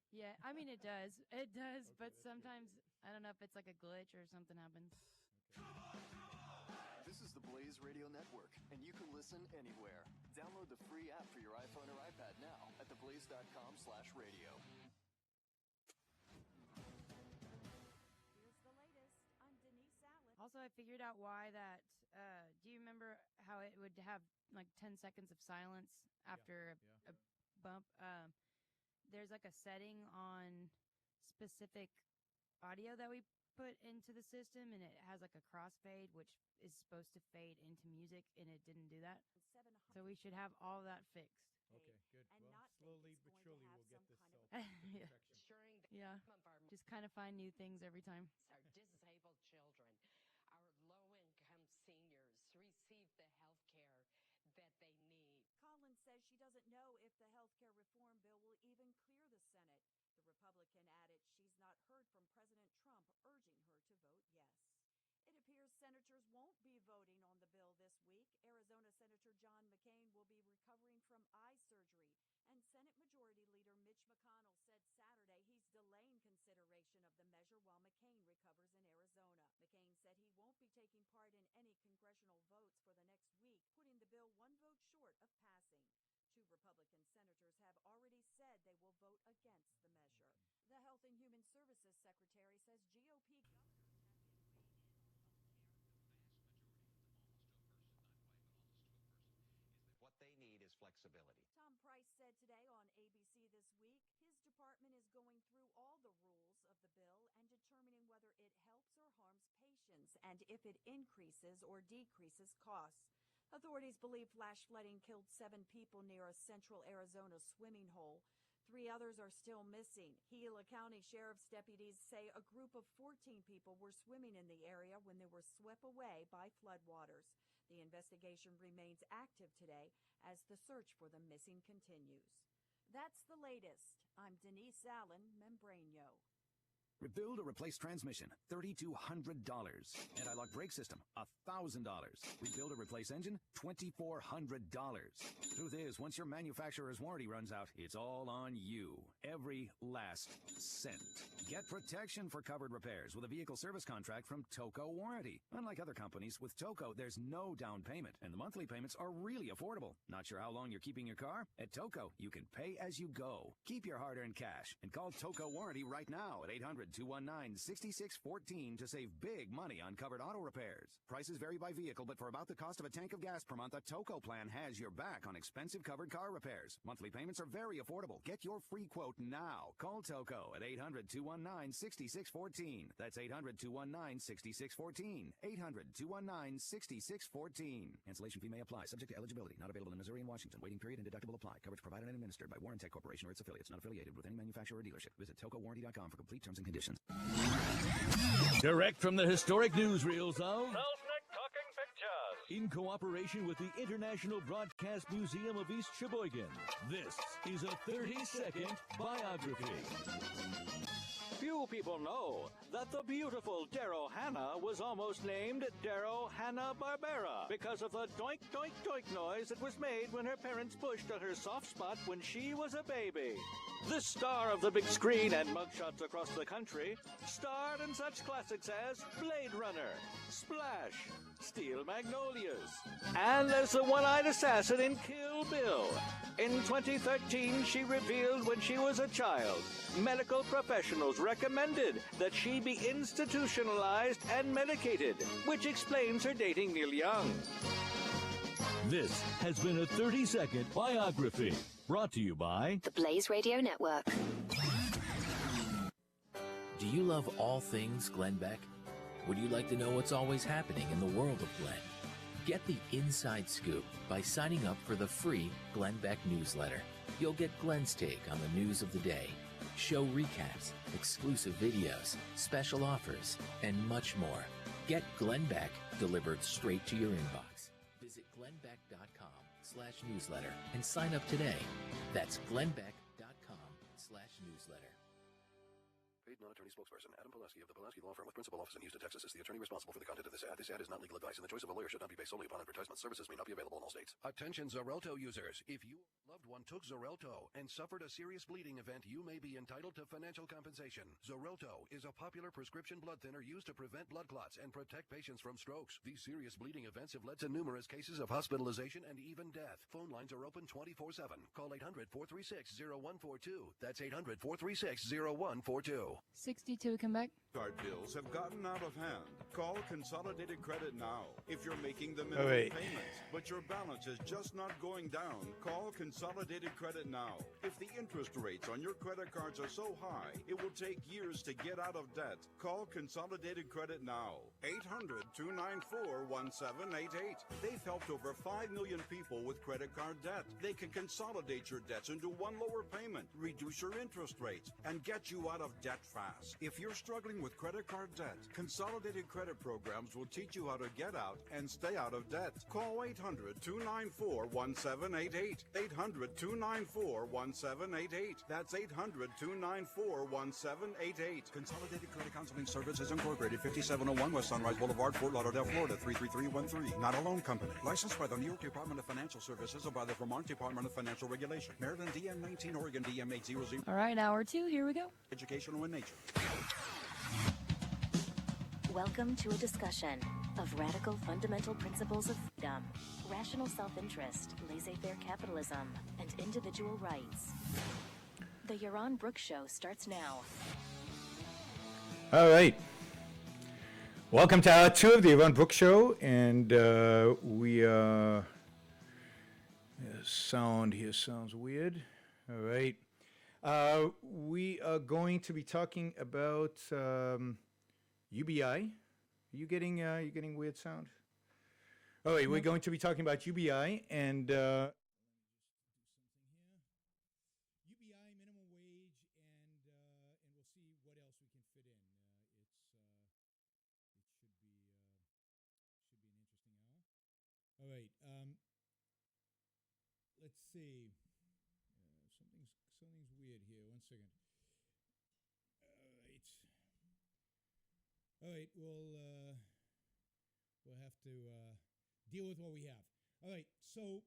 Yeah, I mean it does. It does, but sometimes I don't know if it's like a glitch or something happens. This is the Blaze Radio Network, and you can listen anywhere. Download the free app for your iPhone or iPad now at theblaze.com/radio. Here's the latest. I'm Denise Allen. Also, I figured out why that. Do you remember how it would have like 10 seconds of silence after a bump? There's like a setting on specific audio that we put into the system, and it has like a crossfade, which is supposed to fade into music, and it didn't do that. So we should have all that fixed. Okay, good. And Well, not slowly but surely we'll get this Yeah. Ensuring that Yeah. some of our Just kind of find new things every time. our disabled children, our low-income seniors receive the health care that they need. Collins says she doesn't know if the health care reform bill will even clear the Senate. The Republican added she's not heard from President Trump urging her to vote yes. It appears senators won't be voting on the bill this week. Arizona Senator John McCain will be recovering from eye surgery, and Senate Majority Leader Mitch McConnell said Saturday he's delaying consideration of the measure while McCain recovers in Arizona. McCain said he won't be taking part in any congressional votes for the next week, putting the bill one vote short of passing. Two Republican senators have already said they will vote against the measure. The Health and Human Services Secretary says GOP governors What they need is flexibility. Tom Price said today on ABC This Week his department is going through all the rules of the bill and determining whether it helps or harms patients and if it increases or decreases costs. Authorities believe flash flooding killed 7 people near a central Arizona swimming hole. 3 others are still missing. Gila County Sheriff's deputies say a group of 14 people were swimming in the area when they were swept away by floodwaters. The investigation remains active today as the search for the missing continues. That's the latest. I'm Denise Allen, Membrano. Rebuild or replace transmission, $3,200. Anti-lock brake system, $1,000. Rebuild or replace engine, $2,400. Truth is, once your manufacturer's warranty runs out, it's all on you. Every last cent. Get protection for covered repairs with a vehicle service contract from Toco Warranty. Unlike other companies, with Toco, there's no down payment, and the monthly payments are really affordable. Not sure how long you're keeping your car? At Toco, you can pay as you go. Keep your hard-earned cash and call Toco Warranty right now at 800-219-6614 to save big money on covered auto repairs. Prices vary by vehicle, but for about the cost of a tank of gas per month, a Toco plan has your back on expensive covered car repairs. Monthly payments are very affordable. Get your free quote now. Call Toco at 800-219-6614. That's 800-219-6614. 800-219-6614. Cancellation fee may apply. Subject to eligibility. Not available in Missouri and Washington. Waiting period and deductible apply. Coverage provided and administered by Warrantech Corporation or its affiliates. Not affiliated with any manufacturer or dealership. Visit TocoWarranty.com for complete terms and conditions. Direct from the historic newsreels of Talking Pictures, in cooperation with the International Broadcast Museum of East Sheboygan, this is a 30-second biography. Few people know that the beautiful Darrow Hannah was almost named Darrow Hanna-Barbera because of the doink doink doink noise that was made when her parents pushed on her soft spot when she was a baby. The star of the big screen and mugshots across the country starred in such classics as Blade Runner, Splash, Steel Magnolias, and as the one-eyed assassin in Kill Bill. In 2013, she revealed when she was a child, medical professionals recommended that she be institutionalized and medicated, which explains her dating Neil Young. This has been a 30-second biography, brought to you by The Blaze Radio Network. Do you love all things Glenn Beck? Would you like to know what's always happening in the world of Glenn? Get the inside scoop by signing up for the free Glenn Beck newsletter. You'll get Glenn's take on the news of the day, show recaps, exclusive videos, special offers, and much more. Get Glenn Beck delivered straight to your inbox. Visit glennbeck.com/newsletter and sign up today. That's glennbeck.com/newsletter. Paid non-attorney spokesperson Adam Pulaski of the Pulaski Law Firm with principal office in Houston, Texas is the attorney responsible for the content of this ad. This ad is not legal advice, and the choice of a lawyer should not be based solely upon advertisement. Services may not be available in all states. Attention Xarelto users. If you loved one took Xarelto and suffered a serious bleeding event, you may be entitled to financial compensation. Xarelto is a popular prescription blood thinner used to prevent blood clots and protect patients from strokes. These serious bleeding events have led to numerous cases of hospitalization and even death. Phone lines are open 24/7. Call 800-436-0142. That's 800-436-0142. 62, come back. Card bills have gotten out of hand. Call Consolidated Credit now. If you're making the minimum payments, but your balance is just not going down, call Consolidated Credit now. If the interest rates on your credit cards are so high, it will take years to get out of debt. Call Consolidated Credit now. 800-294-1788. They've helped over 5 million people with credit card debt. They can consolidate your debts into one lower payment, reduce your interest rates, and get you out of debt fast. If you're struggling with credit card debt, Consolidated Credit Programs will teach you how to get out and stay out of debt. Call 800-294-1788. 800-294-1788. That's 800-294-1788. Consolidated Credit Counseling Services Incorporated, 5701 West Sunrise Boulevard, Fort Lauderdale, Florida, 33313. Not a loan company. Licensed by the New York Department of Financial Services or by the Vermont Department of Financial Regulation. Maryland DM 19, Oregon DM 800. All right, hour 2, here we go. Educational in nature. Welcome to a discussion of radical fundamental principles of freedom, rational self-interest, laissez-faire capitalism, and individual rights. The Yaron Brook Show starts now. All right. Welcome to hour 2 of the Yaron Brook Show, and sound here sounds weird. All right. We are going to be talking about UBI. Are you getting weird sound? All right, we're going to be talking about UBI and UBI, minimum wage, and we'll see what else we can fit in. It should be an interesting hour. All right, let's see. Something's weird here. 1 second. All right, we'll have to deal with what we have. All right, so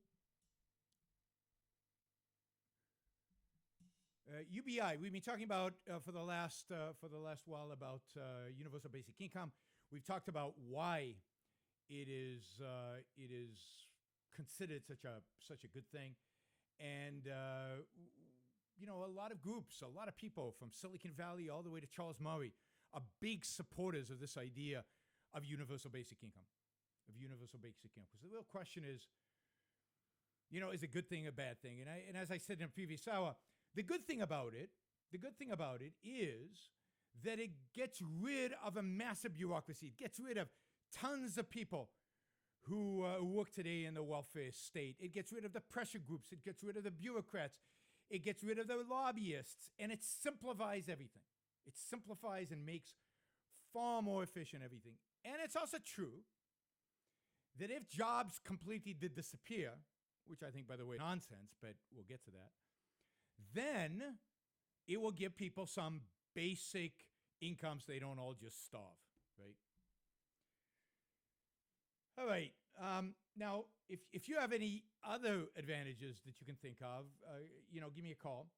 UBI. We've been talking about for the last while about universal basic income. We've talked about why it is considered such a good thing, and a lot of groups, a lot of people from Silicon Valley all the way to Charles Murray are big supporters of this idea of universal basic income, Because the real question is, is it a good thing or a bad thing? And as I said in a previous hour, the good thing about it is that it gets rid of a massive bureaucracy. It gets rid of tons of people who work today in the welfare state. It gets rid of the pressure groups. It gets rid of the bureaucrats. It gets rid of the lobbyists, and it simplifies everything. It simplifies and makes far more efficient everything. And it's also true that if jobs completely did disappear, which I think, by the way, nonsense, but we'll get to that, then it will give people some basic income so they don't all just starve, right? All right. Now, if you have any other advantages that you can think of, give me a call.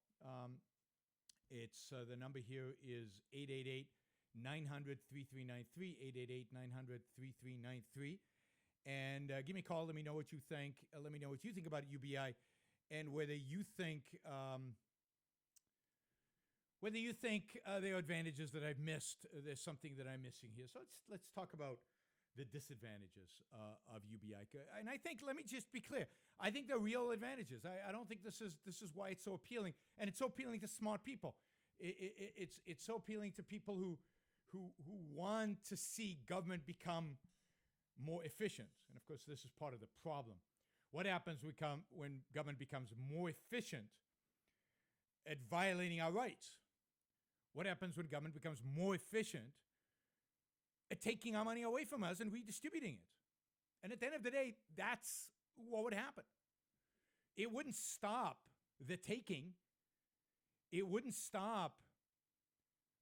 It's the number here is 888-900-3393, 888-900-3393. And give me a call. Let me know what you think. Let me know what you think about UBI and whether you think there are advantages that I've missed. There's something that I'm missing here. So let's talk about the disadvantages of UBI. And I think, let me just be clear, I think they're real advantages. I don't think this is why it's so appealing. And it's so appealing to smart people. It's so appealing to people who want to see government become more efficient. And of course, this is part of the problem. What happens when government becomes more efficient at violating our rights? What happens when government becomes more efficient at taking our money away from us and redistributing it? And at the end of the day, that's what would happen. It wouldn't stop the taking. It wouldn't stop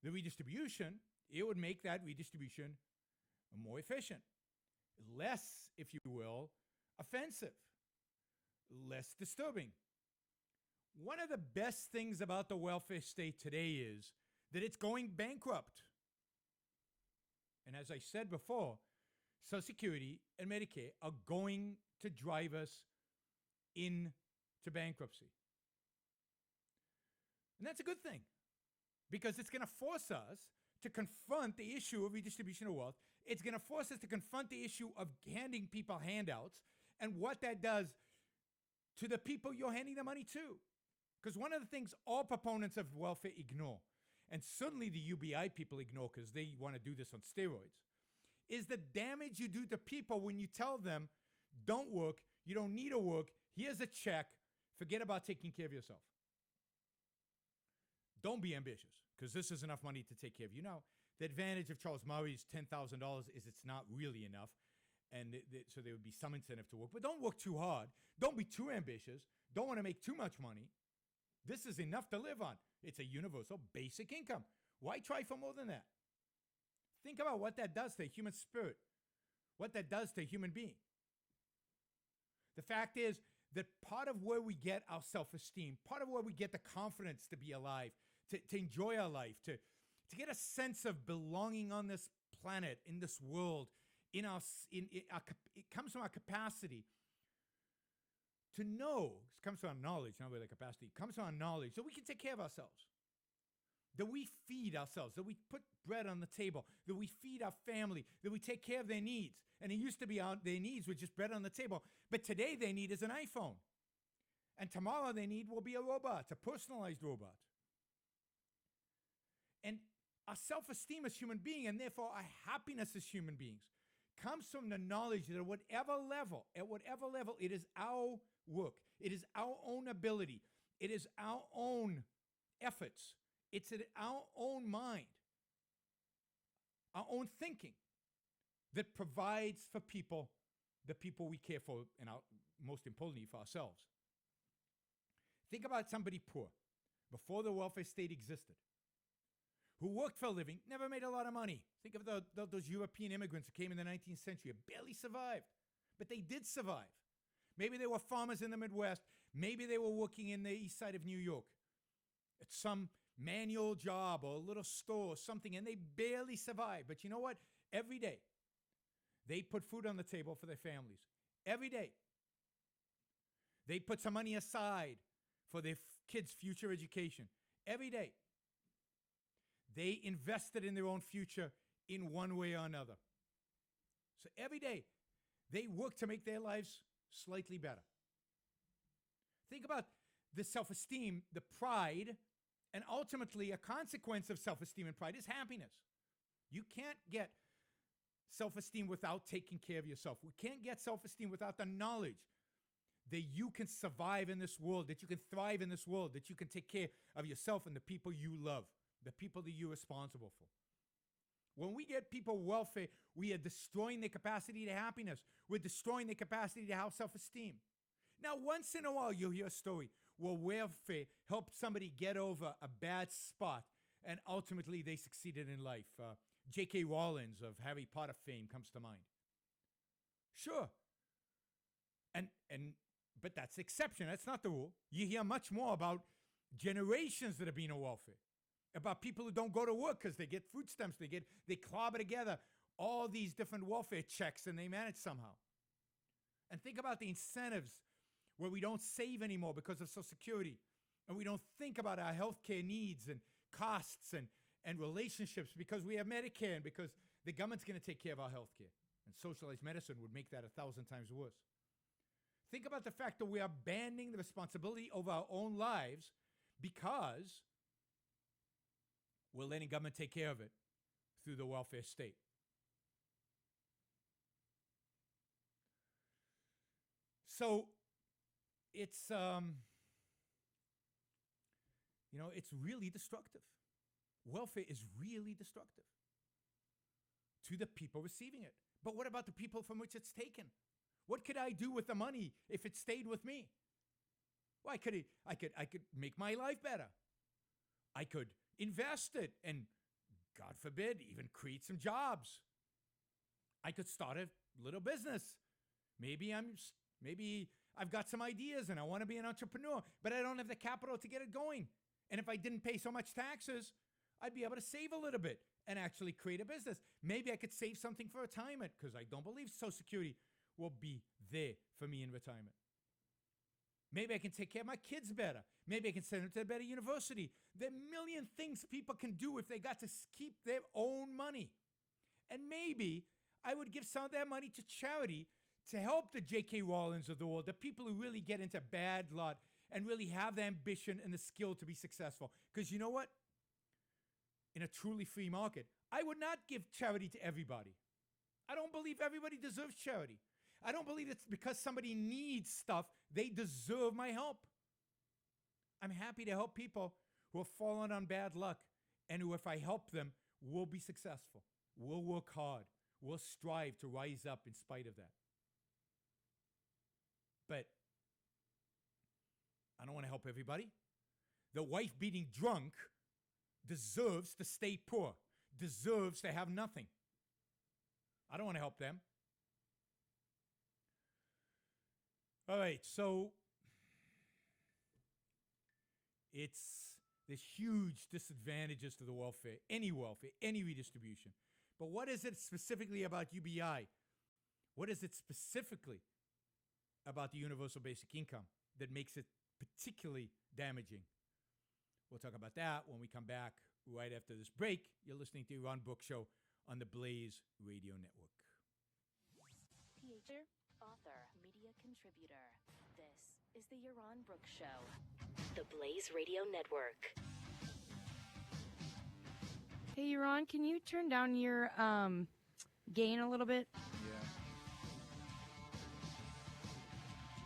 the redistribution. It would make that redistribution more efficient, less, if you will, offensive, less disturbing. One of the best things about the welfare state today is that it's going bankrupt. And as I said before, Social Security and Medicare are going to drive us into bankruptcy. And that's a good thing, because it's going to force us to confront the issue of redistribution of wealth. It's going to force us to confront the issue of handing people handouts and what that does to the people you're handing the money to. Because one of the things all proponents of welfare ignore, and certainly the UBI people ignore because they want to do this on steroids, is the damage you do to people when you tell them, don't work, you don't need to work, here's a check, forget about taking care of yourself. Don't be ambitious, because this is enough money to take care of you. Now, the advantage of Charles Murray's $10,000 is it's not really enough, and so there would be some incentive to work. But don't work too hard. Don't be too ambitious. Don't want to make too much money. This is enough to live on. It's a universal basic income. Why try for more than that? Think about what that does to a human spirit, what that does to a human being. The fact is that part of where we get our self-esteem, part of where we get the confidence to be alive, to enjoy our life, to get a sense of belonging on this planet, in this world, it comes from our capacity to know. It comes from our knowledge, not really capacity. It comes from our knowledge that we can take care of ourselves, that we feed ourselves, that we put bread on the table, that we feed our family, that we take care of their needs. And it used to be their needs were just bread on the table. But today their need is an iPhone. And tomorrow their need will be a robot, a personalized robot. And our self-esteem as human beings, and therefore our happiness as human beings, comes from the knowledge that at whatever level, it is our work, it is our own ability, it is our own efforts, it's in our own mind, our own thinking, that provides for people, the people we care for, and most importantly, for ourselves. Think about somebody poor, before the welfare state existed, who worked for a living, never made a lot of money. Think of those European immigrants who came in the 19th century, barely survived, but they did survive. Maybe they were farmers in the Midwest. Maybe they were working in the east side of New York at some manual job or a little store or something, and they barely survived. But you know what? Every day, they put food on the table for their families. Every day. They put some money aside for their kids' future education. Every day. They invested in their own future in one way or another. So every day, they work to make their lives slightly better. Think about the self-esteem, the pride, and ultimately a consequence of self-esteem and pride is happiness. You can't get self-esteem without taking care of yourself. We can't get self-esteem without the knowledge that you can survive in this world, that you can thrive in this world, that you can take care of yourself and the people you love, the people that you're responsible for. When we get people welfare, we are destroying their capacity to happiness. We're destroying their capacity to have self-esteem. Now, once in a while, you'll hear a story where welfare helped somebody get over a bad spot and ultimately they succeeded in life. J.K. Rowling of Harry Potter fame comes to mind. Sure. But that's the exception. That's not the rule. You hear much more about generations that have been on welfare, about people who don't go to work because they get food stamps, they clobber together all these different welfare checks and they manage somehow. And think about the incentives where we don't save anymore because of Social Security, and we don't think about our healthcare needs and costs and relationships because we have Medicare and because the government's going to take care of our healthcare. And socialized medicine would make that 1,000 times worse. Think about the fact that we are abandoning the responsibility of our own lives because we're letting government take care of it through the welfare state. So it's, it's really destructive. Welfare is really destructive to the people receiving it. But what about the people from which it's taken? What could I do with the money if it stayed with me? Well, I could make my life better. I could invest it and, God forbid, even create some jobs. I could start a little business. Maybe I've got some ideas and I want to be an entrepreneur, but I don't have the capital to get it going. And if I didn't pay so much taxes, I'd be able to save a little bit and actually create a business. Maybe I could save something for retirement, because I don't believe Social Security will be there for me in retirement. Maybe I can take care of my kids better. Maybe I can send them to a better university. There are a million things people can do if they got to keep their own money. And maybe I would give some of that money to charity to help the J.K. Rowlings of the world, the people who really get into bad lot and really have the ambition and the skill to be successful. Because you know what? In a truly free market, I would not give charity to everybody. I don't believe everybody deserves charity. I don't believe it's because somebody needs stuff, they deserve my help. I'm happy to help people who have fallen on bad luck and who, if I help them, will be successful, will work hard, will strive to rise up in spite of that. But I don't want to help everybody. The wife beating drunk deserves to stay poor, deserves to have nothing. I don't want to help them. All right, so there's huge disadvantages to the welfare, any redistribution. But what is it specifically about UBI? What is it specifically about the universal basic income that makes it particularly damaging? We'll talk about that when we come back right after this break. You're listening to Yaron Brook Show on the Blaze Radio Network. PhD, author, media contributor. This is the Yaron Brook Show. The Blaze Radio Network. Hey, Yaron, can you turn down your gain a little bit?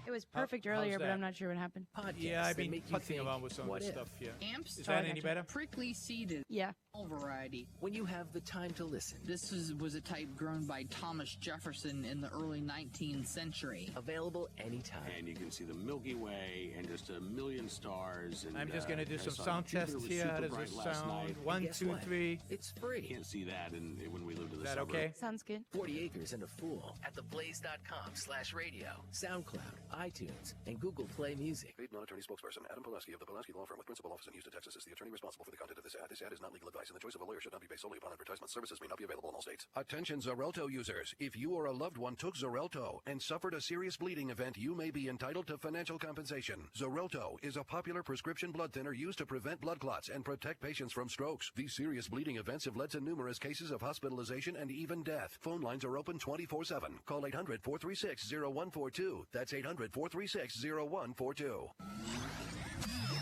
It was perfect earlier, but I'm not sure what happened. Yeah, I've been fucking around with some of this stuff. Yeah. Amps? Is that any better? Prickly seeded. Yeah. Variety. When you have the time to listen. This was a type grown by Thomas Jefferson in the early 19th century. Available anytime. And you can see the Milky Way and just a million stars. And, I'm just going to do some sound tests here. How does this sound? 1, 2, 3. It's free. You can't see that when we lived in the Is that suburbs. okay? Sounds good. 40 acres and a fool at theblaze.com/radio, SoundCloud, iTunes, and Google Play Music. Paid non-attorney spokesperson Adam Pulaski of the Pulaski Law Firm with principal office in Houston, Texas, is the attorney responsible for the content of this ad. This ad is not legal advice, and the choice of a lawyer should not be based solely upon advertisement. Services may not be available in all states. Attention Xarelto users. If you or a loved one took Xarelto and suffered a serious bleeding event, you may be entitled to financial compensation. Xarelto is a popular prescription blood thinner used to prevent blood clots and protect patients from strokes. These serious bleeding events have led to numerous cases of hospitalization and even death. Phone lines are open 24/7. Call 800-436-0142. That's 800-436-0142.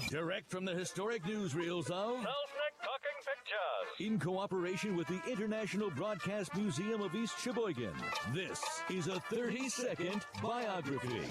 Direct from the historic newsreels of Selznick Talking Pictures. in cooperation with the International Broadcast Museum of East Sheboygan, this is a 30-second biography.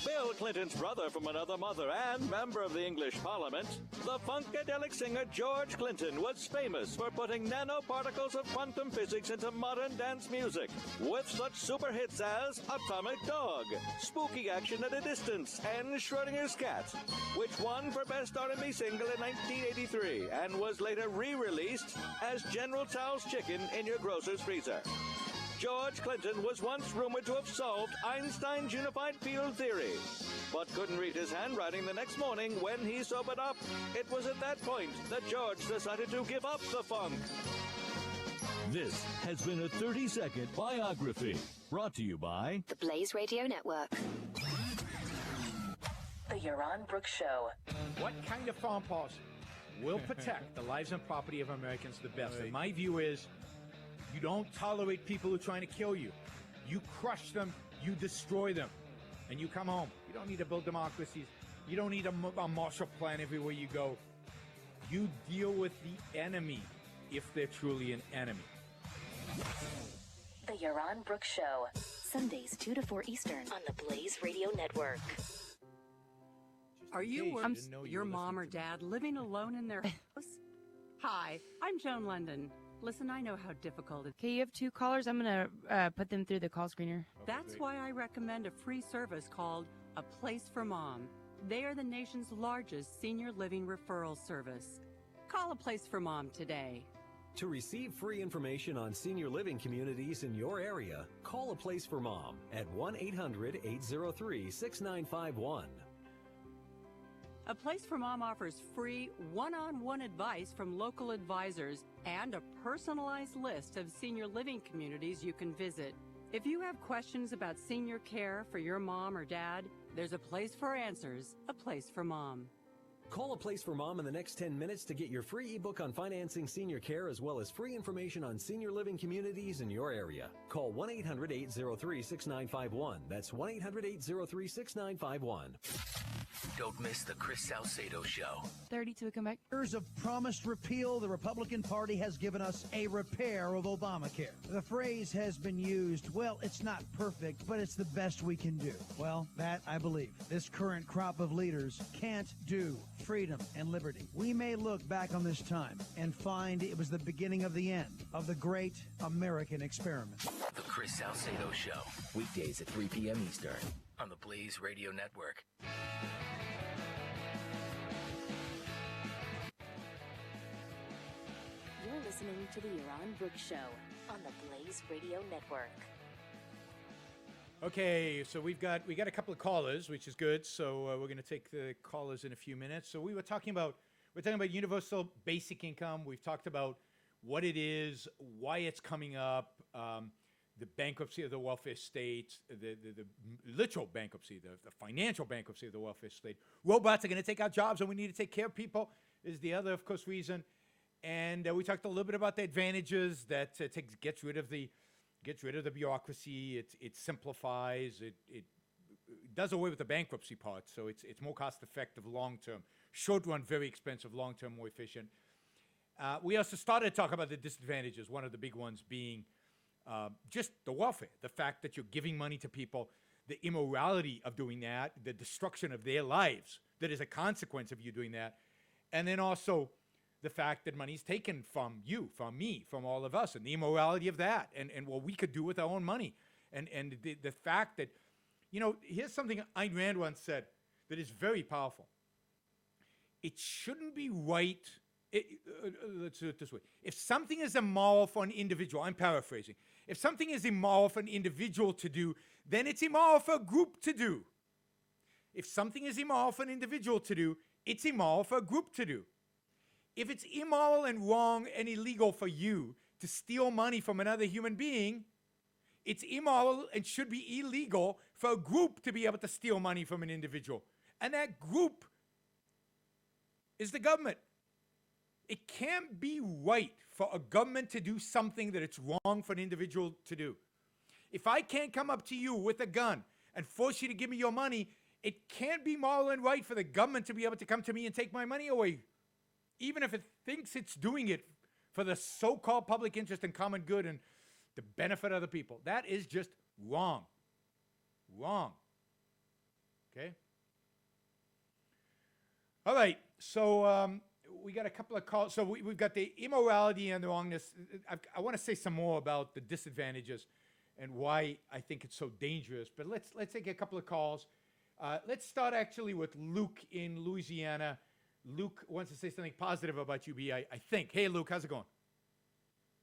Bill Clinton's brother from another mother and member of the English Parliament, the funkadelic singer George Clinton was famous for putting nanoparticles of quantum physics into modern dance music with such super hits as Atomic Dog, Spooky Action at a Distance, and Schrodinger's Cat, which won for Best R&B Single in 1983 and was later re-released as General Tso's Chicken in Your Grocer's Freezer. George Clinton was once rumored to have solved Einstein's unified field theory, but couldn't read his handwriting the next morning when he sobered up. It was at that point that George decided to give up the funk. This has been a 30-second biography brought to you by The Blaze Radio Network. The Yaron Brook Show. What kind of farm policy will protect the lives and property of Americans the best? And my view is, you don't tolerate people who are trying to kill you. You crush them, you destroy them, and you come home. You don't need to build democracies. You don't need a Marshall Plan everywhere you go. You deal with the enemy if they're truly an enemy. The Yaron Brook Show. Sundays 2 to 4 Eastern on the Blaze Radio Network. Are you your mom or dad living alone in their house? Hi, I'm Joan London. Listen, I know how difficult it is. Okay, you have 2 callers. I'm going to put them through the call screener. That's why I recommend a free service called A Place for Mom. They are the nation's largest senior living referral service. Call A Place for Mom today. To receive free information on senior living communities in your area, call A Place for Mom at 1-800-803-6951. A Place for Mom offers free one-on-one advice from local advisors and a personalized list of senior living communities you can visit. If you have questions about senior care for your mom or dad, there's a place for answers, A Place for Mom. Call A Place for Mom in the next 10 minutes to get your free ebook on financing senior care as well as free information on senior living communities in your area. Call 1-800-803-6951. That's 1-800-803-6951. Don't miss the Chris Salcedo Show. 32, come back. Years of promised repeal, the Republican Party has given us a repair of Obamacare. The phrase has been used, well, it's not perfect, but it's the best we can do. Well, that I believe. This current crop of leaders can't do freedom and liberty. We may look back on this time and find it was the beginning of the end of the great American experiment. The Chris Salcedo Show. Weekdays at 3 p.m. Eastern on the Blaze Radio Network. You're listening to the Yaron Brook Show on the Blaze Radio Network. Okay, so we got a couple of callers, which is good. So we're going to take the callers in a few minutes. So we're talking about universal basic income. We've talked about what it is, why it's coming up, the bankruptcy of the welfare state, the literal bankruptcy, the financial bankruptcy of the welfare state. Robots are going to take our jobs, and we need to take care of people is the other, of course, reason. And we talked a little bit about the advantages that gets rid of the bureaucracy. It simplifies. It does away with the bankruptcy part, so it's more cost effective long term. Short run, very expensive. Long term, more efficient. We also started to talk about the disadvantages. One of the big ones being just the welfare, the fact that you're giving money to people, the immorality of doing that, the destruction of their lives that is a consequence of you doing that, and then also the fact that money is taken from you, from me, from all of us, and the immorality of that, and what we could do with our own money. And the fact that, here's something Ayn Rand once said that is very powerful. It shouldn't be right, let's do it this way. If something is immoral for an individual, I'm paraphrasing, if something is immoral for an individual to do, then it's immoral for a group to do. If something is immoral for an individual to do, it's immoral for a group to do. If it's immoral and wrong and illegal for you to steal money from another human being, it's immoral and should be illegal for a group to be able to steal money from an individual. And that group is the government. It can't be right for a government to do something that it's wrong for an individual to do. If I can't come up to you with a gun and force you to give me your money, it can't be moral and right for the government to be able to come to me and take my money away, even if it thinks it's doing it for the so-called public interest and common good and the benefit of the people. That is just wrong. Wrong. Okay? All right, so we got a couple of calls. So we've got the immorality and the wrongness. I want to say some more about the disadvantages and why I think it's so dangerous. But let's take a couple of calls. Let's start actually with Luke in Louisiana. Luke wants to say something positive about UBI, I think. Hey, Luke, how's it going?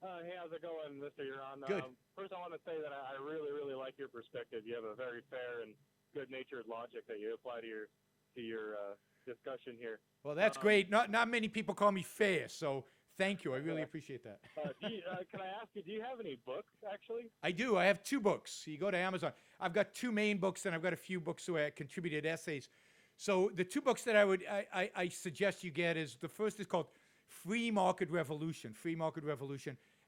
Hey, how's it going, Mr. Yaron? Good. First, I want to say that I really, really like your perspective. You have a very fair and good-natured logic that you apply to your discussion here. Well, that's great. Not many people call me fair, so thank you. I really appreciate that. Can I ask you, do you have any books, actually? I do. I have 2 books. You go to Amazon. I've got 2 main books, and I've got a few books where I contributed essays. So the 2 books that I suggest you get is, the first is called Free Market Revolution,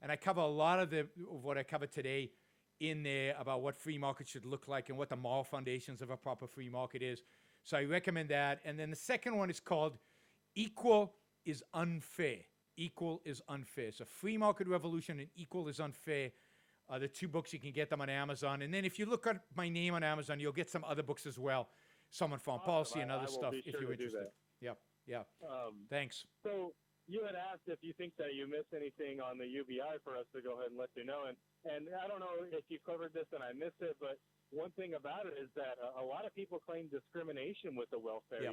and I cover a lot of what I covered today in there about what free market should look like and what the moral foundations of a proper free market is. So I recommend that. And then the second one is called Equal is Unfair. Equal is Unfair. So Free Market Revolution and Equal is Unfair The 2 books, you can get them on Amazon. And then if you look at my name on Amazon, you'll get some other books as well. Some on foreign policy and other stuff if you're interested. Yeah. Thanks. So you had asked if you think that you missed anything on the UBI for us to go ahead and let you know. And I don't know if you covered this and I missed it, but one thing about it is that a lot of people claim discrimination with the welfare,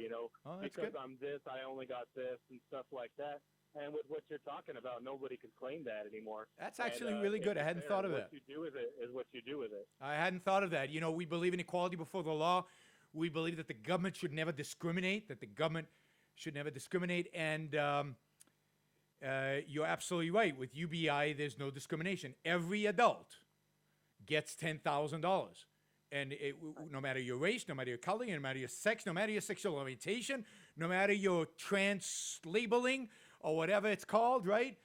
because good. I'm this, I only got this and stuff like that. And with what you're talking about, nobody can claim that anymore. That's actually really good. I hadn't thought of that. What you do with it is what you do with it. I hadn't thought of that. We believe in equality before the law. We believe that the government should never discriminate, And you're absolutely right. With UBI, there's no discrimination. Every adult gets $10,000. And no matter your race, no matter your color, no matter your sex, no matter your sexual orientation, no matter your trans labeling or whatever it's called, right?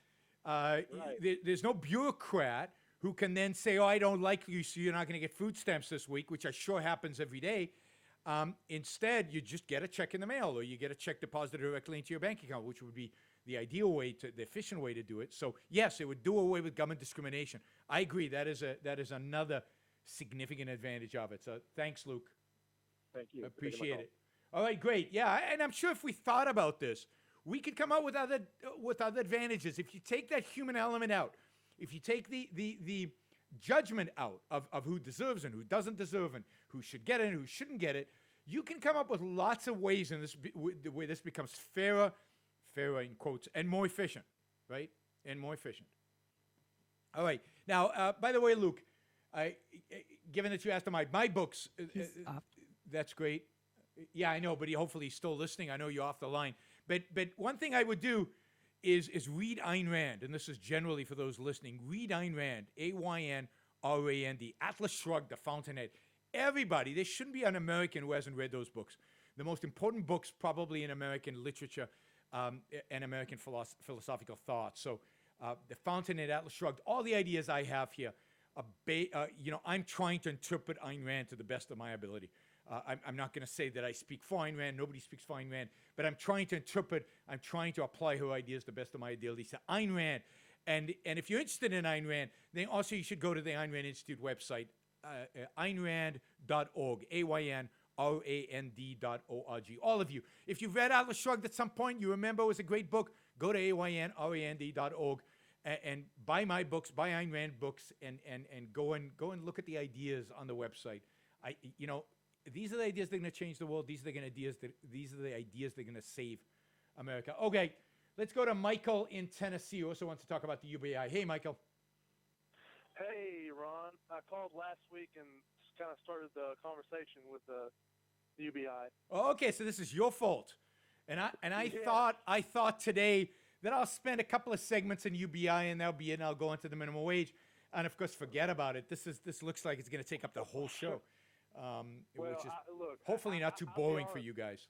There's no bureaucrat who can then say, I don't like you, so you're not going to get food stamps this week, which I'm sure happens every day. Instead, you just get a check in the mail, or you get a check deposited directly into your bank account, which would be the ideal way, the efficient way to do it. So yes, it would do away with government discrimination. I agree. That is another significant advantage of it. So thanks, Luke. Thank you. Appreciate it. All right, great. Yeah, and I'm sure if we thought about this, we could come up with other advantages. If you take that human element out, if you take the judgment out of who deserves and who doesn't deserve and who should get it and who shouldn't get it, you can come up with lots of ways in the way this becomes fairer in quotes, and more efficient, right? And more efficient. All right. Now, by the way, Luke, given that you asked about my books, that's great. Yeah, I know, but hopefully he's still listening. I know you're off the line. But one thing I would do is read Ayn Rand, and this is generally for those listening. Read Ayn Rand, A-Y-N-R-A-N-D, Atlas Shrugged, The Fountainhead. Everybody, there shouldn't be an American who hasn't read those books. The most important books probably in American literature and American philosophical thought. So The Fountainhead, Atlas Shrugged, all the ideas I have here, I'm trying to interpret Ayn Rand to the best of my ability. I'm not going to say that I speak for Ayn Rand. Nobody speaks for Ayn Rand. But I'm trying to interpret, I'm trying to apply her ideas to the best of my ability. So Ayn Rand. And if you're interested in Ayn Rand, then also you should go to the Ayn Rand Institute website, AynRand.org, AYNRAND.org. All of you. If you've read Atlas Shrugged at some point, you remember it was a great book, go to AYNRAND.org and buy my books, buy Ayn Rand books, and go and look at the ideas on the website. These are the ideas that are going to change the world. These are the ideas that are going to save America. Okay, let's go to Michael in Tennessee, who also wants to talk about the UBI. Hey, Michael. Hey, Ron. I called last week and kind of started the conversation with the UBI. Oh, okay, so this is your fault. And I thought today that I'll spend a couple of segments in UBI and that'll be it, and I'll go into the minimum wage. And of course, forget about it. This looks like it's going to take up the whole show. Which is hopefully not too boring for you guys.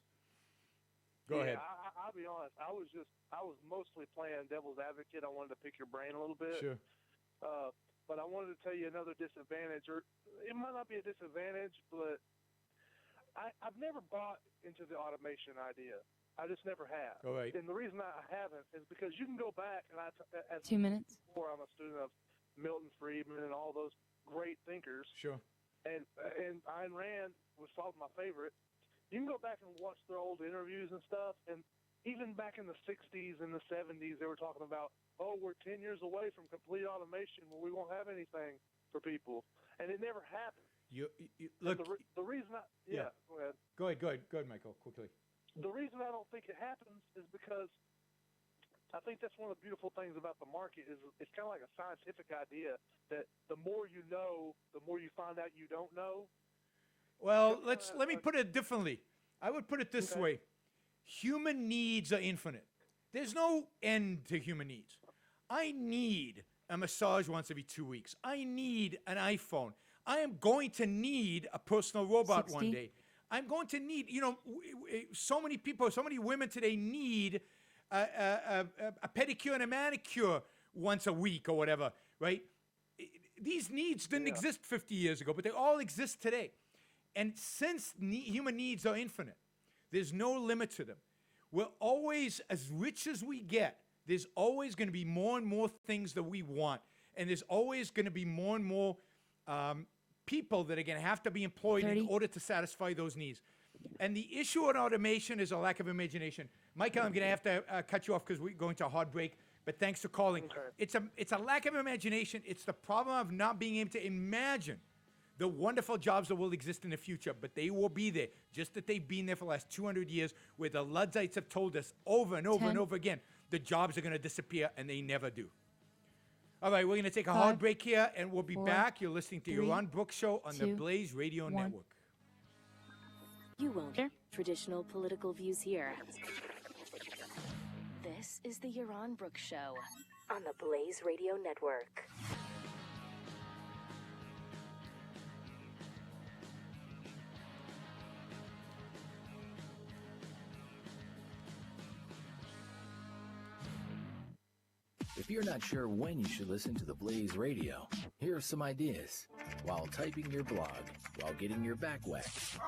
Go ahead. I'll be honest. I was mostly playing devil's advocate. I wanted to pick your brain a little bit. Sure. But I wanted to tell you another disadvantage, or it might not be a disadvantage, but I've never bought into the automation idea. I just never have. All right. And the reason I haven't is because you can go back, and as 2 minutes. Before, I'm a student of Milton Friedman and all those great thinkers. Sure. And Ayn Rand was probably my favorite. You can go back and watch their old interviews and stuff, and even back in the 60s and the 70s, they were talking about, we're 10 years away from complete automation where we won't have anything for people. And it never happened. You look. The reason Go ahead. Go ahead, Michael, quickly. The reason I don't think it happens is because I think that's one of the beautiful things about the market is it's kind of like a scientific idea that the more you know, the more you find out you don't know. Well, let me put it differently. I would put it this way. Human needs are infinite. There's no end to human needs. I need a massage once every 2 weeks. I need an iPhone. I am going to need a personal robot 60? one day. I'm going to need, so many people, so many women today need a pedicure and a manicure once a week or whatever, right? These needs didn't exist 50 years ago, but they all exist today. And since human needs are infinite, there's no limit to them. We're always, as rich as we get, there's always going to be more and more things that we want. And there's always going to be more and more people that are going to have to be employed in order to satisfy those needs. And the issue on automation is a lack of imagination. Michael, I'm going to have to cut you off because we're going to a hard break. But thanks for calling. Okay. It's a lack of imagination. It's the problem of not being able to imagine the wonderful jobs that will exist in the future, but they will be there, just that they've been there for the last 200 years, where the Luddites have told us over and over and over again, the jobs are going to disappear, and they never do. All right, we're going to take a hard break here, and we'll be back. You're listening to Yaron Brook Show on the Blaze Radio Network. You won't hear traditional political views here. This is the Yaron Brook Show on the Blaze Radio Network. If you're not sure when you should listen to the Blaze Radio, here are some ideas. While typing your blog, while getting your back waxed,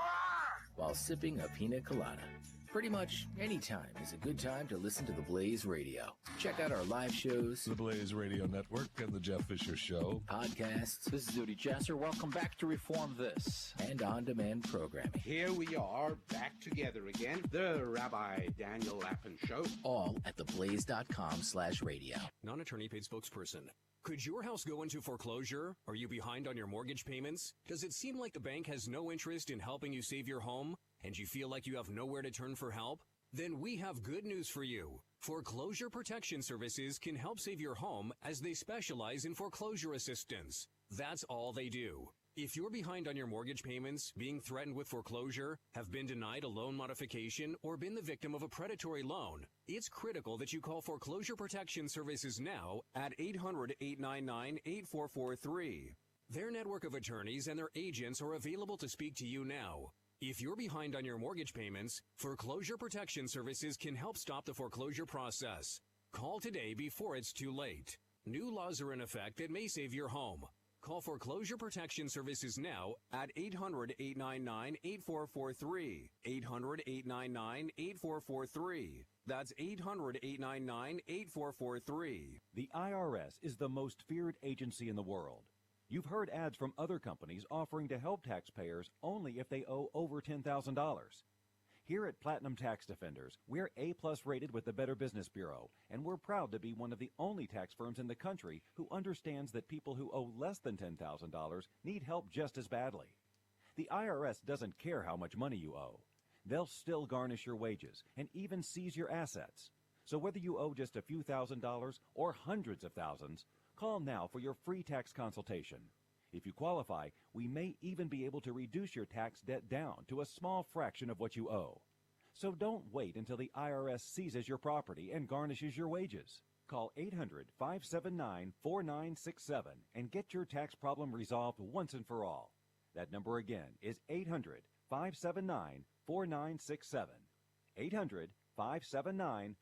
while sipping a pina colada. Pretty much any time is a good time to listen to the Blaze Radio. Check out our live shows, the Blaze Radio Network and the Jeff Fisher Show, podcasts. This is Zudy Jasser. Welcome back to Reform This. And on-demand programming. Here we are, back together again, the Rabbi Daniel Lappin Show. All at theblaze.com/radio. Non-attorney paid spokesperson. Could your house go into foreclosure? Are you behind on your mortgage payments? Does it seem like the bank has no interest in helping you save your home? And you feel like you have nowhere to turn for help? Then we have good news for you. Foreclosure Protection Services can help save your home as they specialize in foreclosure assistance. That's all they do. If you're behind on your mortgage payments, being threatened with foreclosure, have been denied a loan modification, or been the victim of a predatory loan, it's critical that you call Foreclosure Protection Services now at 800-899-8443. Their network of attorneys and their agents are available to speak to you now. If you're behind on your mortgage payments, Foreclosure Protection Services can help stop the foreclosure process. Call today before it's too late. New laws are in effect that may save your home. Call Foreclosure Protection Services now at 800-899-8443. 800-899-8443. That's 800-899-8443. The IRS is the most feared agency in the world. You've heard ads from other companies offering to help taxpayers only if they owe over $10,000. Here at Platinum Tax Defenders, we're A-plus rated with the Better Business Bureau, and we're proud to be one of the only tax firms in the country who understands that people who owe less than $10,000 need help just as badly. The IRS doesn't care how much money you owe. They'll still garnish your wages and even seize your assets. So whether you owe just a few $1,000s or hundreds of thousands, call now for your free tax consultation. If you qualify, we may even be able to reduce your tax debt down to a small fraction of what you owe. So don't wait until the IRS seizes your property and garnishes your wages. Call 800-579-4967 and get your tax problem resolved once and for all. That number again is 800-579-4967. 800-579-4967.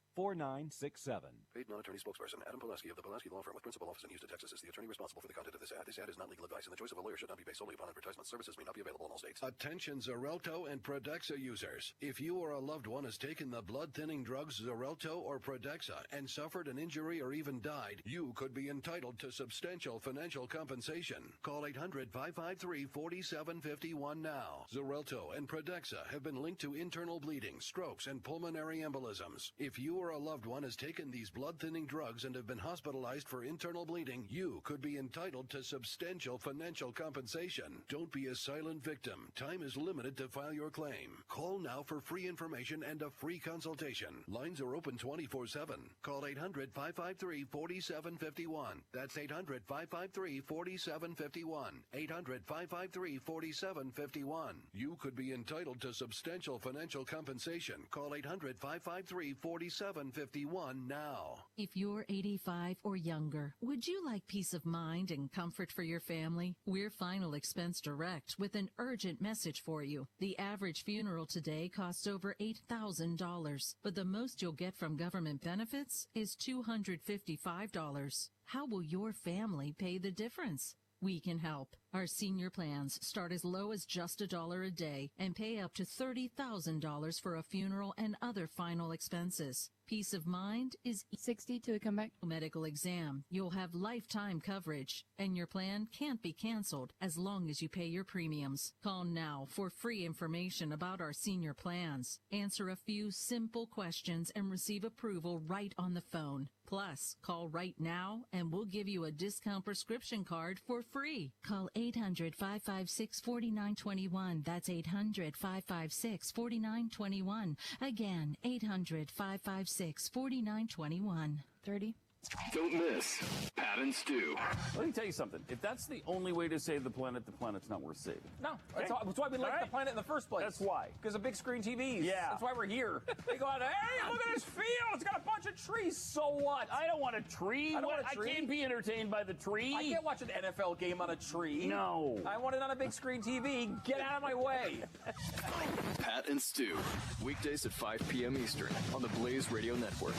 Paid non-attorney spokesperson Adam Pulaski of the Pulaski Law Firm with principal office in Houston, Texas is the attorney responsible for the content of this ad. This ad is not legal advice, and the choice of a lawyer should not be based solely upon advertisement. Services may not be available in all states. Attention Xarelto and Prodexa users. If you or a loved one has taken the blood-thinning drugs Xarelto or Prodexa and suffered an injury or even died, you could be entitled to substantial financial compensation. Call 800-553-4751 now. Xarelto and Prodexa have been linked to internal bleeding, strokes, and pulmonary embolisms. If you or a loved one has taken these blood-thinning drugs and have been hospitalized for internal bleeding, you could be entitled to substantial financial compensation. Don't be a silent victim. Time is limited to file your claim. Call now for free information and a free consultation. Lines are open 24/7. Call 800-553-4751. That's 800-553-4751. 800-553-4751. You could be entitled to substantial financial compensation. Call 800-553-4751 now. If you're 85 or younger, would you like peace of mind and comfort for your family? We're Final Expense Direct with an urgent message for you. The average funeral today costs over $8,000, but the most you'll get from government benefits is $255. How will your family pay the difference? We can help. Our senior plans start as low as just $1 a day and pay up to $30,000 for a funeral and other final expenses. Peace of mind is 60 to come back. Medical exam. You'll have lifetime coverage, and your plan can't be canceled as long as you pay your premiums. Call now for free information about our senior plans. Answer a few simple questions and receive approval right on the phone. Plus, call right now and we'll give you a discount prescription card for free. Call 800-556-4921. That's 800-556-4921. Again, 800-556-4921. 30. Don't miss Pat and Stu. Let me tell you something. If that's the only way to save the planet's not worth saving. No, that's why we like the planet in the first place. That's why. Because of big screen TVs. Yeah. That's why we're here. They go out, hey, look at this field. It's got a bunch of trees. So what? I don't want a tree. I don't want a tree. I can't be entertained by the tree. I can't watch an NFL game on a tree. No. I want it on a big screen TV. Get out of my way. Pat and Stu. Weekdays at 5 p.m. Eastern on the Blaze Radio Network.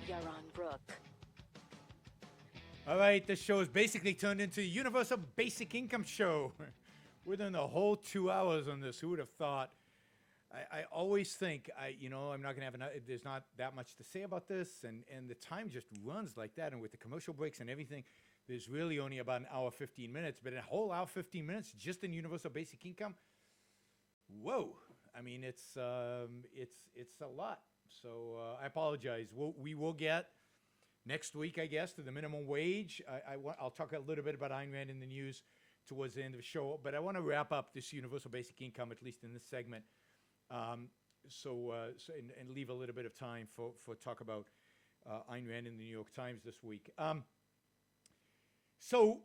Yaron Brook. All right, this show is basically turned into a universal basic income show. We're doing the whole 2 hours on this. Who would have thought? I always think, I'm not going to have there's not that much to say about this, and the time just runs like that. And with the commercial breaks and everything, there's really only about an hour, 15 minutes. But a whole hour, 15 minutes just in universal basic income, whoa! I mean, it's a lot. So I apologize. We will get next week, I guess, to the minimum wage. I'll talk a little bit about Ayn Rand in the news towards the end of the show, but I want to wrap up this universal basic income, at least in this segment, and leave a little bit of time for talk about Ayn Rand in the New York Times this week. So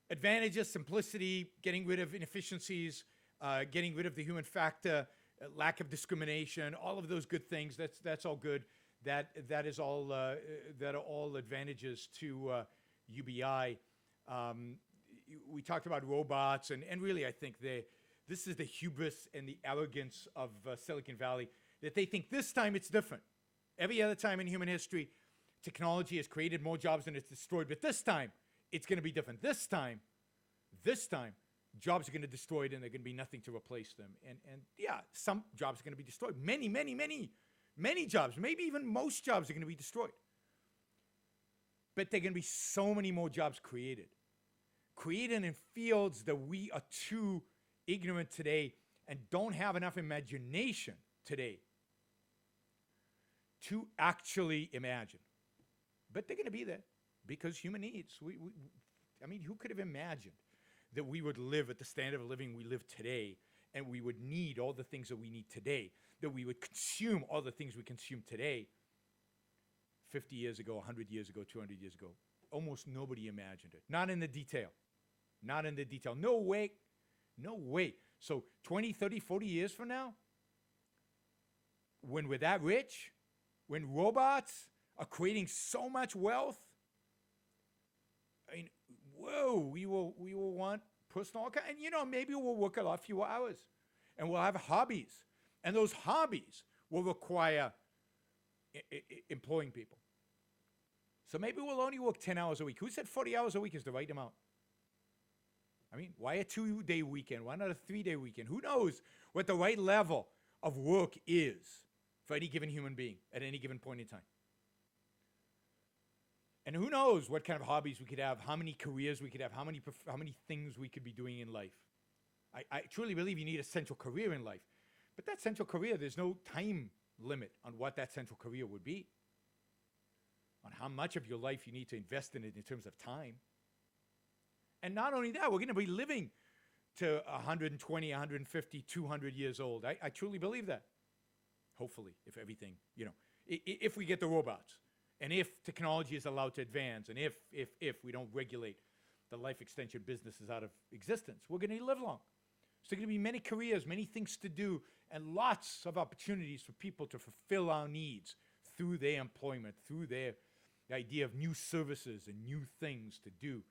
advantages, simplicity, getting rid of inefficiencies, getting rid of the human factor, lack of discrimination, all of those good things. That's all good. That is all that are all advantages to UBI. We talked about robots, and really I think this is the hubris and the arrogance of Silicon Valley, that they think this time it's different. Every other time in human history, technology has created more jobs than it's destroyed, but this time it's going to be different. This time, jobs are going to be destroyed, and there's going to be nothing to replace them. And yeah, some jobs are going to be destroyed. Many jobs, maybe even most jobs are going to be destroyed. But there are going to be so many more jobs created in fields that we are too ignorant today and don't have enough imagination today to actually imagine. But they're going to be there because human needs. I mean, who could have imagined that we would live at the standard of living we live today, and we would need all the things that we need today, that we would consume all the things we consume today 50 years ago, 100 years ago, 200 years ago? Almost nobody imagined it. Not in the detail. No way. So 20, 30, 40 years from now, when we're that rich, when robots are creating so much wealth, I mean, whoa, we will want personal, and maybe we'll work a lot fewer hours, and we'll have hobbies, and those hobbies will require employing people. So maybe we'll only work 10 hours a week. Who said 40 hours a week is the right amount? I mean, why a 2-day weekend? Why not a 3-day weekend? Who knows what the right level of work is for any given human being at any given point in time? And who knows what kind of hobbies we could have, how many careers we could have, how many things we could be doing in life. I truly believe you need a central career in life. But that central career, there's no time limit on what that central career would be, on how much of your life you need to invest in it in terms of time. And not only that, we're going to be living to 120, 150, 200 years old. I truly believe that. Hopefully, if everything, if we get the robots, and if technology is allowed to advance, and if we don't regulate the life extension businesses out of existence, we're going to live long. So there are going to be many careers, many things to do, and lots of opportunities for people to fulfill our needs through their employment, through their idea of new services and new things to do.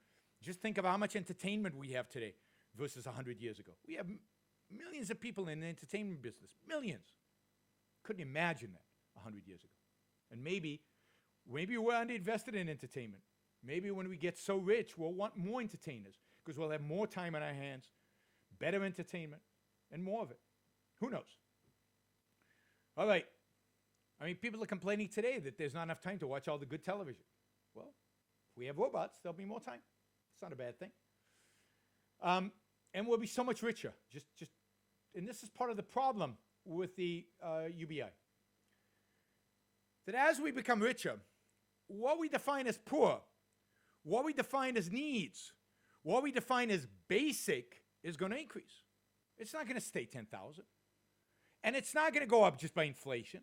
Just think of how much entertainment we have today versus 100 years ago. We have millions of people in the entertainment business. Millions. Couldn't imagine that 100 years ago. And maybe we're underinvested in entertainment. Maybe when we get so rich, we'll want more entertainers because we'll have more time on our hands, better entertainment, and more of it. Who knows? All right. I mean, people are complaining today that there's not enough time to watch all the good television. Well, if we have robots, there'll be more time. It's not a bad thing. And we'll be so much richer. And this is part of the problem with the UBI. That as we become richer, what we define as poor, what we define as needs, what we define as basic is going to increase. It's not going to stay 10,000. And it's not going to go up just by inflation.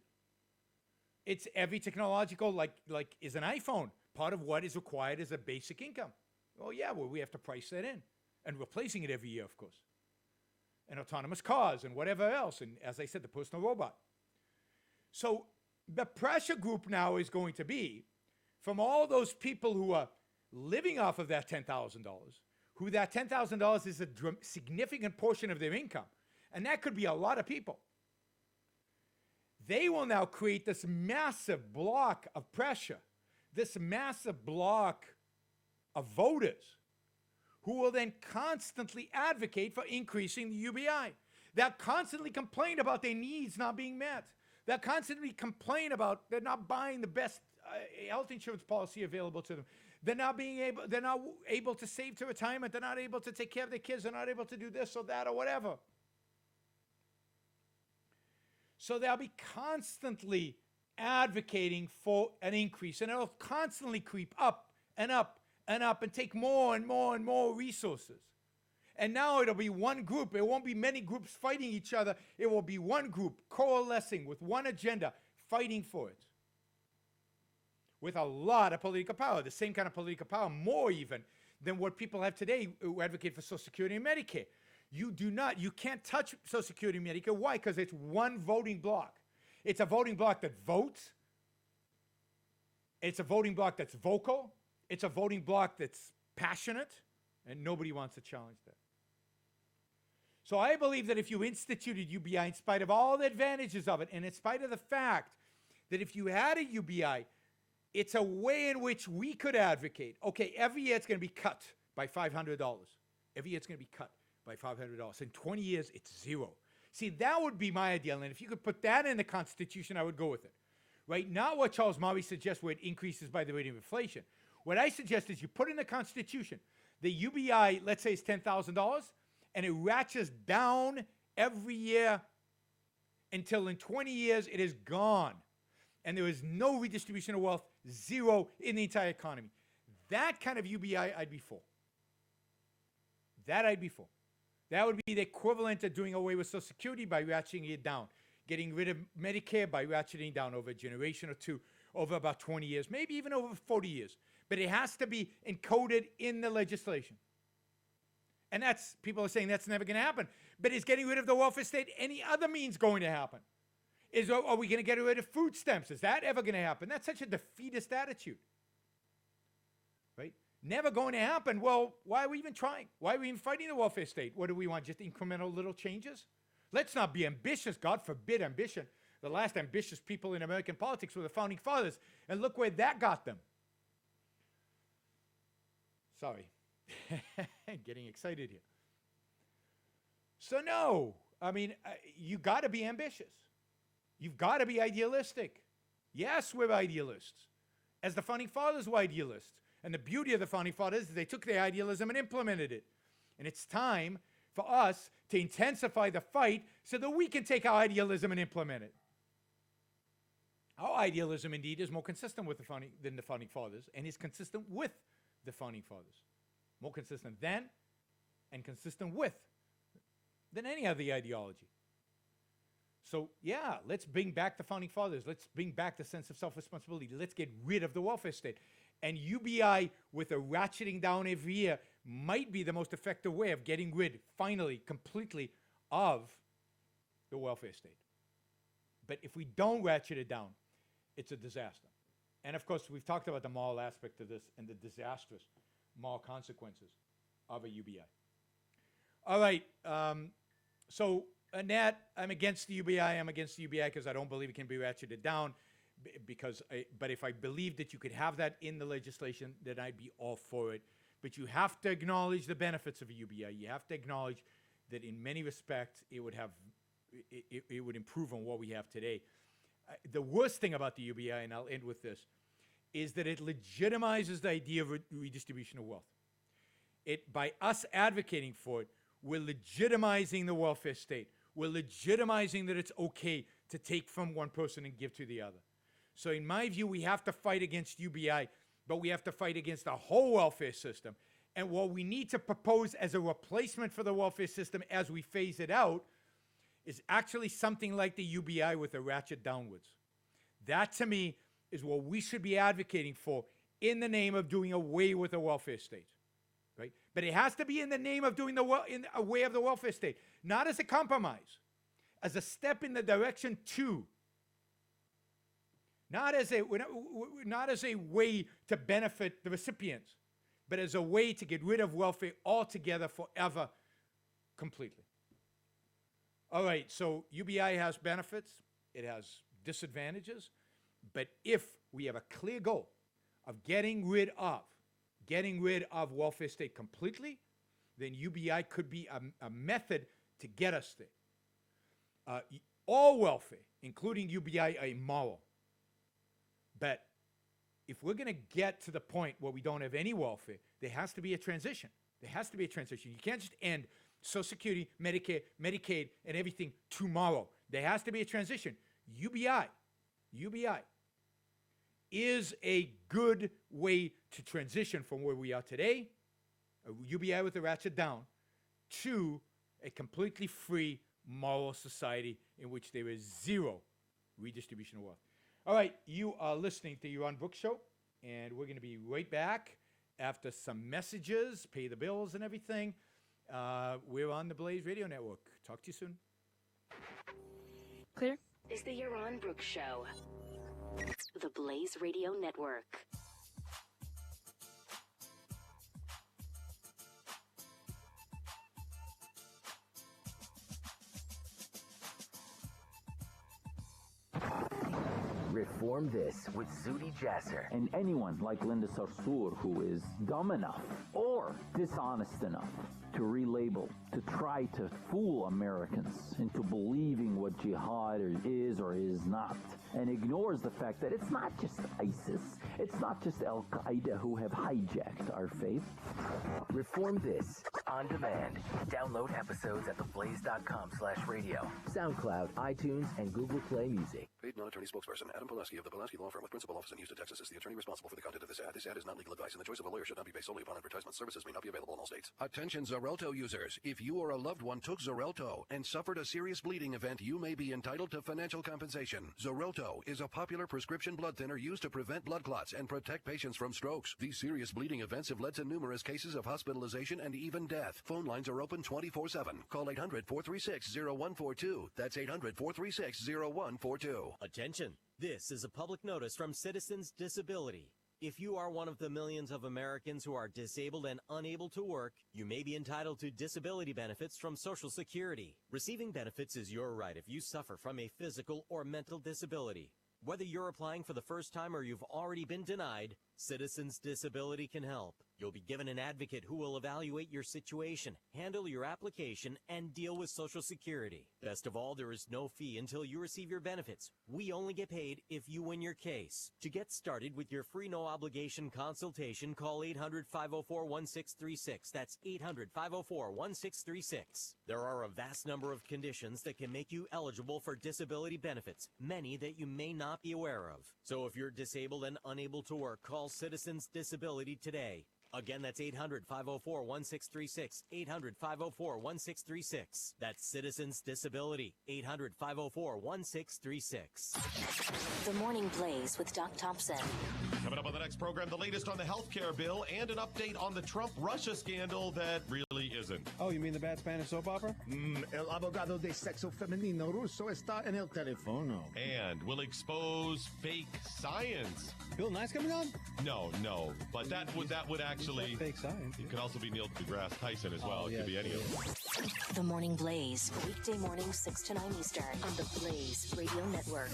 It's every technological, like is an iPhone. Part of what is required is a basic income. Well, yeah, we have to price that in. And replacing it every year, of course. And autonomous cars and whatever else. And as I said, the personal robot. So the pressure group now is going to be from all those people who are living off of that $10,000, who that $10,000 is a significant portion of their income. And that could be a lot of people. They will now create this massive block of pressure, this massive block of voters who will then constantly advocate for increasing the UBI. They'll constantly complain about their needs not being met. They'll constantly complain about they're not buying the best health insurance policy available to them. They're not able to save to retirement. They're not able to take care of their kids. They're not able to do this or that or whatever. So they'll be constantly advocating for an increase, and it'll constantly creep up and up and up and take more and more and more resources. And now it'll be one group. It won't be many groups fighting each other. It will be one group coalescing with one agenda, fighting for it. With a lot of political power, the same kind of political power, more even than what people have today who advocate for Social Security and Medicare. You can't touch Social Security and Medicare. Why? Because it's one voting block. It's a voting block that votes. It's a voting block that's vocal. It's a voting block that's passionate, and nobody wants to challenge that. So I believe that if you instituted UBI, in spite of all the advantages of it, and in spite of the fact that if you had a UBI, it's a way in which we could advocate. Okay, every year it's going to be cut by $500. Every year it's going to be cut by $500. In 20 years, it's zero. See, that would be my ideal, and if you could put that in the Constitution, I would go with it. Right? Not what Charles Murray suggests where it increases by the rate of inflation. What I suggest is you put in the Constitution, the UBI, let's say, is $10,000, and it ratchets down every year until in 20 years it is gone. And there is no redistribution of wealth, zero in the entire economy. That kind of UBI I'd be for. That I'd be for. That would be the equivalent of doing away with Social Security by ratcheting it down, getting rid of Medicare by ratcheting down over a generation or two, over about 20 years, maybe even over 40 years. But it has to be encoded in the legislation. And people are saying that's never going to happen. But is getting rid of the welfare state any other means going to happen? Are we going to get rid of food stamps? Is that ever going to happen? That's such a defeatist attitude. Right? Never going to happen. Well, why are we even trying? Why are we even fighting the welfare state? What do we want? Just incremental little changes? Let's not be ambitious. God forbid ambition. The last ambitious people in American politics were the Founding Fathers. And look where that got them. Sorry. Getting excited here. So no. I mean, you got to be ambitious. You've got to be idealistic. Yes, we're idealists. As the Founding Fathers were idealists. And the beauty of the Founding Fathers is they took their idealism and implemented it. And it's time for us to intensify the fight so that we can take our idealism and implement it. Our idealism, indeed, is more consistent with than the Founding Fathers, and is consistent with the Founding Fathers. More consistent than and consistent with than any other ideology. So, yeah, let's bring back the Founding Fathers. Let's bring back the sense of self-responsibility. Let's get rid of the welfare state. And UBI, with a ratcheting down every year, might be the most effective way of getting rid, finally, completely, of the welfare state. But if we don't ratchet it down, it's a disaster. And, of course, we've talked about the moral aspect of this and the disastrous moral consequences of a UBI. All right. So, Nat, I'm against the UBI. I'm against the UBI because I don't believe it can be ratcheted down. But if I believed that you could have that in the legislation, then I'd be all for it. But you have to acknowledge the benefits of a UBI. You have to acknowledge that in many respects it would improve on what we have today. The worst thing about the UBI, and I'll end with this, is that it legitimizes the idea of redistribution of wealth. By us advocating for it, we're legitimizing the welfare state. We're legitimizing that it's okay to take from one person and give to the other. So in my view, we have to fight against UBI, but we have to fight against the whole welfare system. And what we need to propose as a replacement for the welfare system as we phase it out is actually something like the UBI with a ratchet downwards. That, to me, is what we should be advocating for in the name of doing away with the welfare state. Right? But it has to be in the name of doing away of the welfare state, not as a compromise, as a step in the direction to, not as a way to benefit the recipients, but as a way to get rid of welfare altogether, forever, completely. All right, so UBI has benefits, it has disadvantages, but if we have a clear goal of getting rid of welfare state completely, then UBI could be a method to get us there. All welfare, including UBI, are immoral. But if we're going to get to the point where we don't have any welfare, there has to be a transition. There has to be a transition. You can't just end Social Security, Medicare, Medicaid, and everything tomorrow. There has to be a transition. UBI is a good way to transition from where we are today, a UBI with a ratchet down, to a completely free moral society in which there is zero redistribution of wealth. All right, you are listening to Yaron Brook Show, and we're going to be right back after some messages, pay the bills and everything. We're on the Blaze Radio Network. Talk to you soon. Clear? Is the Yaron Brook Show. The Blaze Radio Network. Reform This with Zuhdi Jasser. And anyone like Linda Sarsour who is dumb enough or dishonest enough to relabel, to try to fool Americans into believing what jihad is or is not, and ignores the fact that it's not just ISIS, it's not just Al-Qaeda who have hijacked our faith. Reform This on demand. Download episodes at theblaze.com/radio, SoundCloud, iTunes, and Google Play Music. Paid non-attorney spokesperson Adam Pulaski of the Pulaski Law Firm with principal office in Houston, Texas is the attorney responsible for the content of this ad. This ad is not legal advice, and the choice of a lawyer should not be based solely upon advertisement. Services may not be available in all states. Attention Xarelto users. If you or a loved one took Xarelto and suffered a serious bleeding event, you may be entitled to financial compensation. Xarelto is a popular prescription blood thinner used to prevent blood clots and protect patients from strokes. These serious bleeding events have led to numerous cases of hospitalization and even death. Phone lines are open 24/7. Call 800-436-0142. That's 800-436-0142. Attention. This is a public notice from Citizens Disability. If you are one of the millions of Americans who are disabled and unable to work, you may be entitled to disability benefits from Social Security. Receiving benefits is your right if you suffer from a physical or mental disability. Whether you're applying for the first time or you've already been denied, Citizens Disability can help. You'll be given an advocate who will evaluate your situation, handle your application, and deal with Social Security. Best of all, there is no fee until you receive your benefits. We only get paid if you win your case. To get started with your free no-obligation consultation, call 800-504-1636. That's 800-504-1636. There are a vast number of conditions that can make you eligible for disability benefits, many that you may not be aware of. So if you're disabled and unable to work, call Citizens Disability today. Again, that's 800-504-1636, 800-504-1636. That's Citizens Disability, 800-504-1636. The Morning Blaze with Doc Thompson. Coming up on the next program, the latest on the health care bill and an update on the Trump-Russia scandal that really isn't. Oh, you mean the bad Spanish soap opera? El abogado de sexo femenino ruso está en el teléfono. And we'll expose fake science. Bill Nye's coming on? No. But that would actually... Fake science. It could also be Neil deGrasse Tyson as well. It could be any of them. The Morning Blaze, weekday mornings 6 to 9 Eastern on the Blaze Radio Network.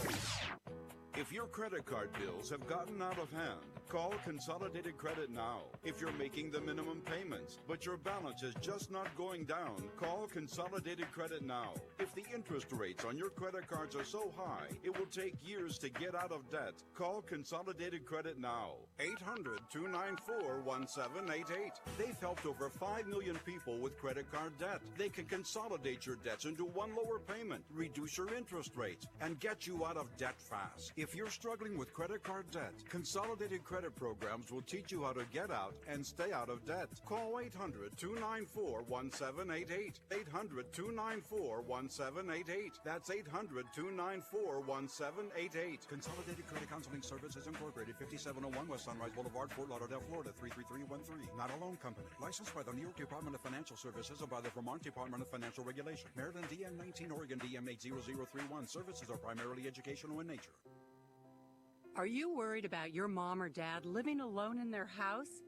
If your credit card bills have gotten out of hand, call Consolidated Credit now. If you're making the minimum payments, but your balance is just not going down, call Consolidated Credit now. If the interest rates on your credit cards are so high, it will take years to get out of debt, call Consolidated Credit now. 800-294-1788. They've helped over 5 million people with credit card debt. They can consolidate your debts into one lower payment, reduce your interest rates, and get you out of debt fast. If you're struggling with credit card debt, Consolidated Credit Programs will teach you how to get out and stay out of debt. Call 800-294-1788. 800-294-1788. That's 800-294-1788. Consolidated Credit Counseling Services Incorporated, 5701 West Sunrise Boulevard, Fort Lauderdale, Florida, 33313. Not a loan company. Licensed by the New York Department of Financial Services and by the Vermont Department of Financial Regulation. Maryland DM 19, Oregon DM 80031. Services are primarily educational in nature. Are you worried about your mom or dad living alone in their house?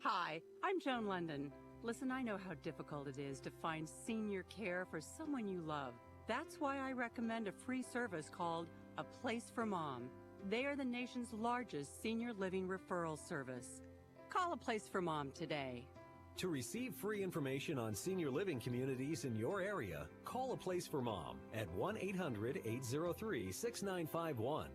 Hi, I'm Joan London. Listen, I know how difficult it is to find senior care for someone you love. That's why I recommend a free service called A Place for Mom. They are the nation's largest senior living referral service. Call A Place for Mom today. To receive free information on senior living communities in your area, call A Place for Mom at 1-800-803-6951.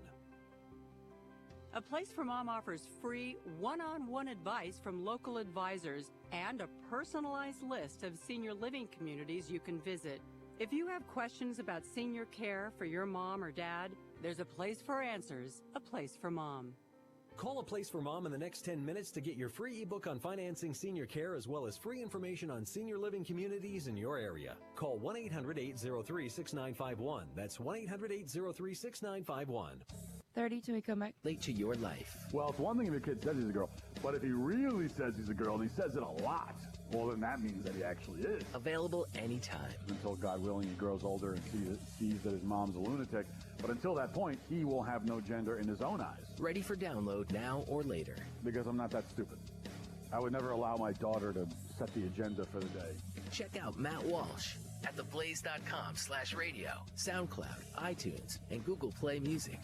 A Place for Mom offers free one-on-one advice from local advisors and a personalized list of senior living communities you can visit. If you have questions about senior care for your mom or dad, there's a place for answers, A Place for Mom. Call A Place for Mom in the next 10 minutes to get your free ebook on financing senior care as well as free information on senior living communities in your area. Call 1-800-803-6951. That's 1-800-803-6951. 30 to become late to your life. Well, it's one thing if the kid says he's a girl, but if he really says he's a girl and he says it a lot, well, then that means that he actually is. Available anytime. Until, God willing, he grows older and sees that his mom's a lunatic. But until that point, he will have no gender in his own eyes. Ready for download now or later. Because I'm not that stupid. I would never allow my daughter to set the agenda for the day. Check out Matt Walsh at TheBlaze.com/radio, SoundCloud, iTunes, and Google Play Music.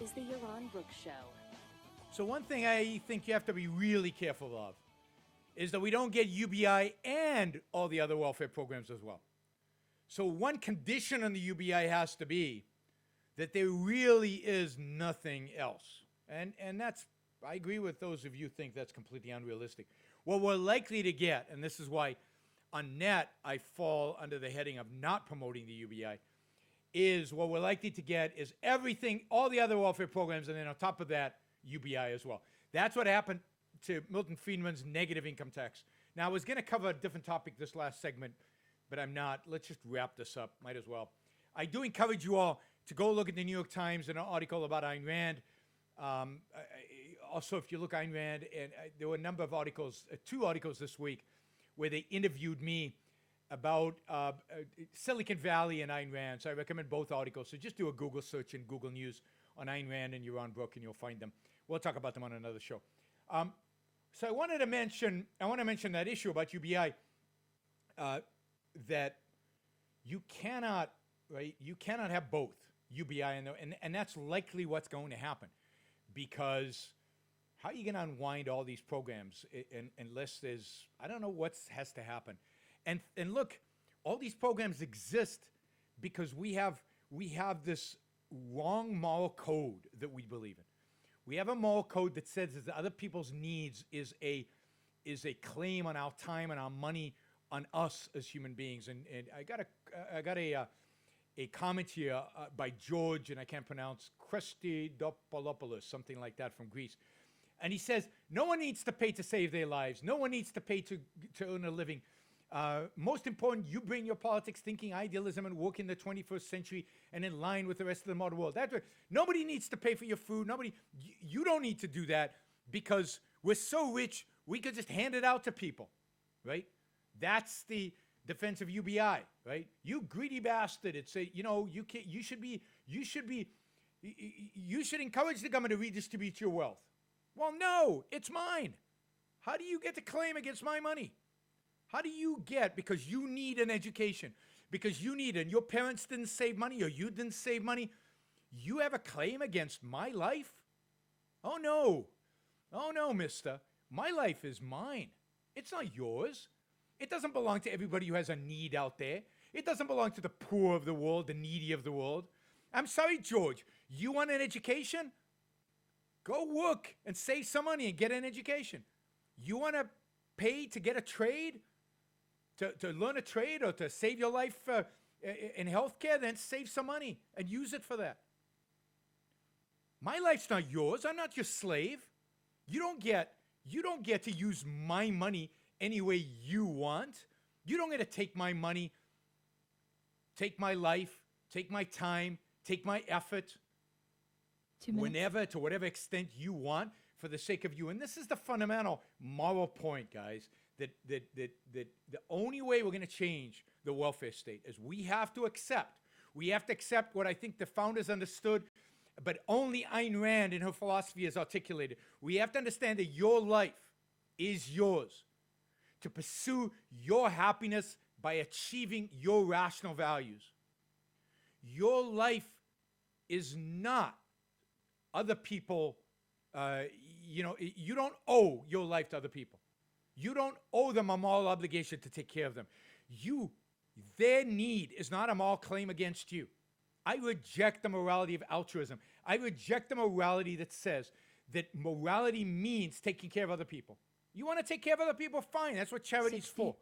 This is the Yaron Brook Show. So one thing I think you have to be really careful of is that we don't get UBI and all the other welfare programs as well. So one condition on the UBI has to be that there really is nothing else. And that's, I agree with those of you who think that's completely unrealistic. What we're likely to get, and this is why on net I fall under the heading of not promoting the UBI, is what we're likely to get is everything, all the other welfare programs, and then on top of that, UBI as well. That's what happened to Milton Friedman's negative income tax. Now, I was going to cover a different topic this last segment, but I'm not. Let's just wrap this up. Might as well. I do encourage you all to go look at the New York Times and an article about Ayn Rand. Also, if you look at Ayn Rand, and there were a number of articles, 2 articles this week, where they interviewed me about Silicon Valley and Ayn Rand. So I recommend both articles. So just do a Google search in Google News on Ayn Rand and Yaron Brook, and you'll find them. We'll talk about them on another show. So I want to mention that issue about UBI, that you cannot have both UBI and that's likely what's going to happen, because how are you going to unwind all these programs unless there's, I don't know what has to happen. And look, all these programs exist because we have this wrong moral code that we believe in. We have a moral code that says that other people's needs is a claim on our time and our money on us as human beings. And I got a comment here by George, and I can't pronounce, Christodopoulos, something like that, from Greece. And he says, no one needs to pay to save their lives. No one needs to pay to earn a living. Most important, you bring your politics thinking, idealism, and work in the 21st century and in line with the rest of the modern world. That's right. Nobody needs to pay for your food. You don't need to do that because we're so rich, we could just hand it out to people, right? That's the defense of UBI, right? You greedy bastard. It's you should encourage the government to redistribute your wealth. Well, no, it's mine. How do you get to claim against my money? How do you get, because you need an education, because you need it, and your parents didn't save money or you didn't save money, you have a claim against my life? Oh no, mister. My life is mine. It's not yours. It doesn't belong to everybody who has a need out there. It doesn't belong to the poor of the world, the needy of the world. I'm sorry, George. You want an education? Go work and save some money and get an education. You want to pay to get a trade? To learn a trade or to save your life in healthcare? Then save some money and use it for that. My life's not yours. I'm not your slave. You don't get to use my money any way you want. You don't get to take my money, take my life, take my time, take my effort, whenever, to whatever extent you want, for the sake of you. And this is the fundamental moral point, guys, that the only way we're going to change the welfare state is we have to accept what I think the founders understood, but only Ayn Rand in her philosophy has articulated. We have to understand that your life is yours, to pursue your happiness by achieving your rational values. Your life is not other people. You don't owe your life to other people. You don't owe them a moral obligation to take care of them. Their need is not a moral claim against you. I reject the morality of altruism. I reject the morality that says that morality means taking care of other people. You want to take care of other people? Fine. That's what charity's for.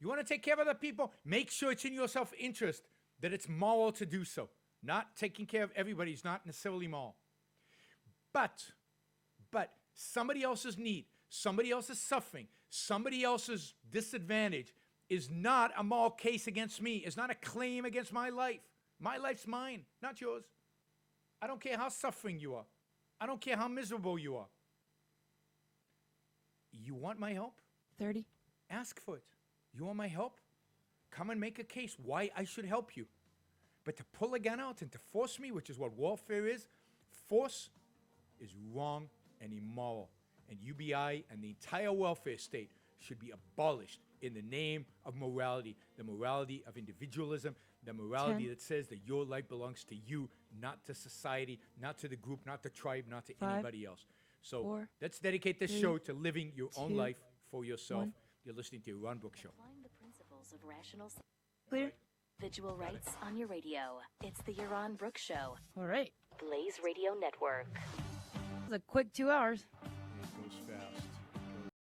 You want to take care of other people? Make sure it's in your self-interest that it's moral to do so. Not taking care of everybody is not necessarily moral. But somebody else's need, somebody else's suffering, somebody else's disadvantage is not a moral case against me, is not a claim against my life. My life's mine, not yours. I don't care how suffering you are. I don't care how miserable you are. You want my help? 30. Ask for it. You want my help? Come and make a case why I should help you. But to pull a gun out and to force me, which is what warfare is, force is wrong and immoral. And UBI and the entire welfare state should be abolished in the name of morality, the morality of individualism, the morality that says that your life belongs to you, not to society, not to the group, not the tribe, not to anybody else. So let's dedicate this show to living your own life for yourself. You're listening to Yaron Brook Show. Applying the principles of rational Clear. individual rights on your radio. It's the Yaron Brook Show. All right. Blaze Radio Network. It was a quick 2 hours.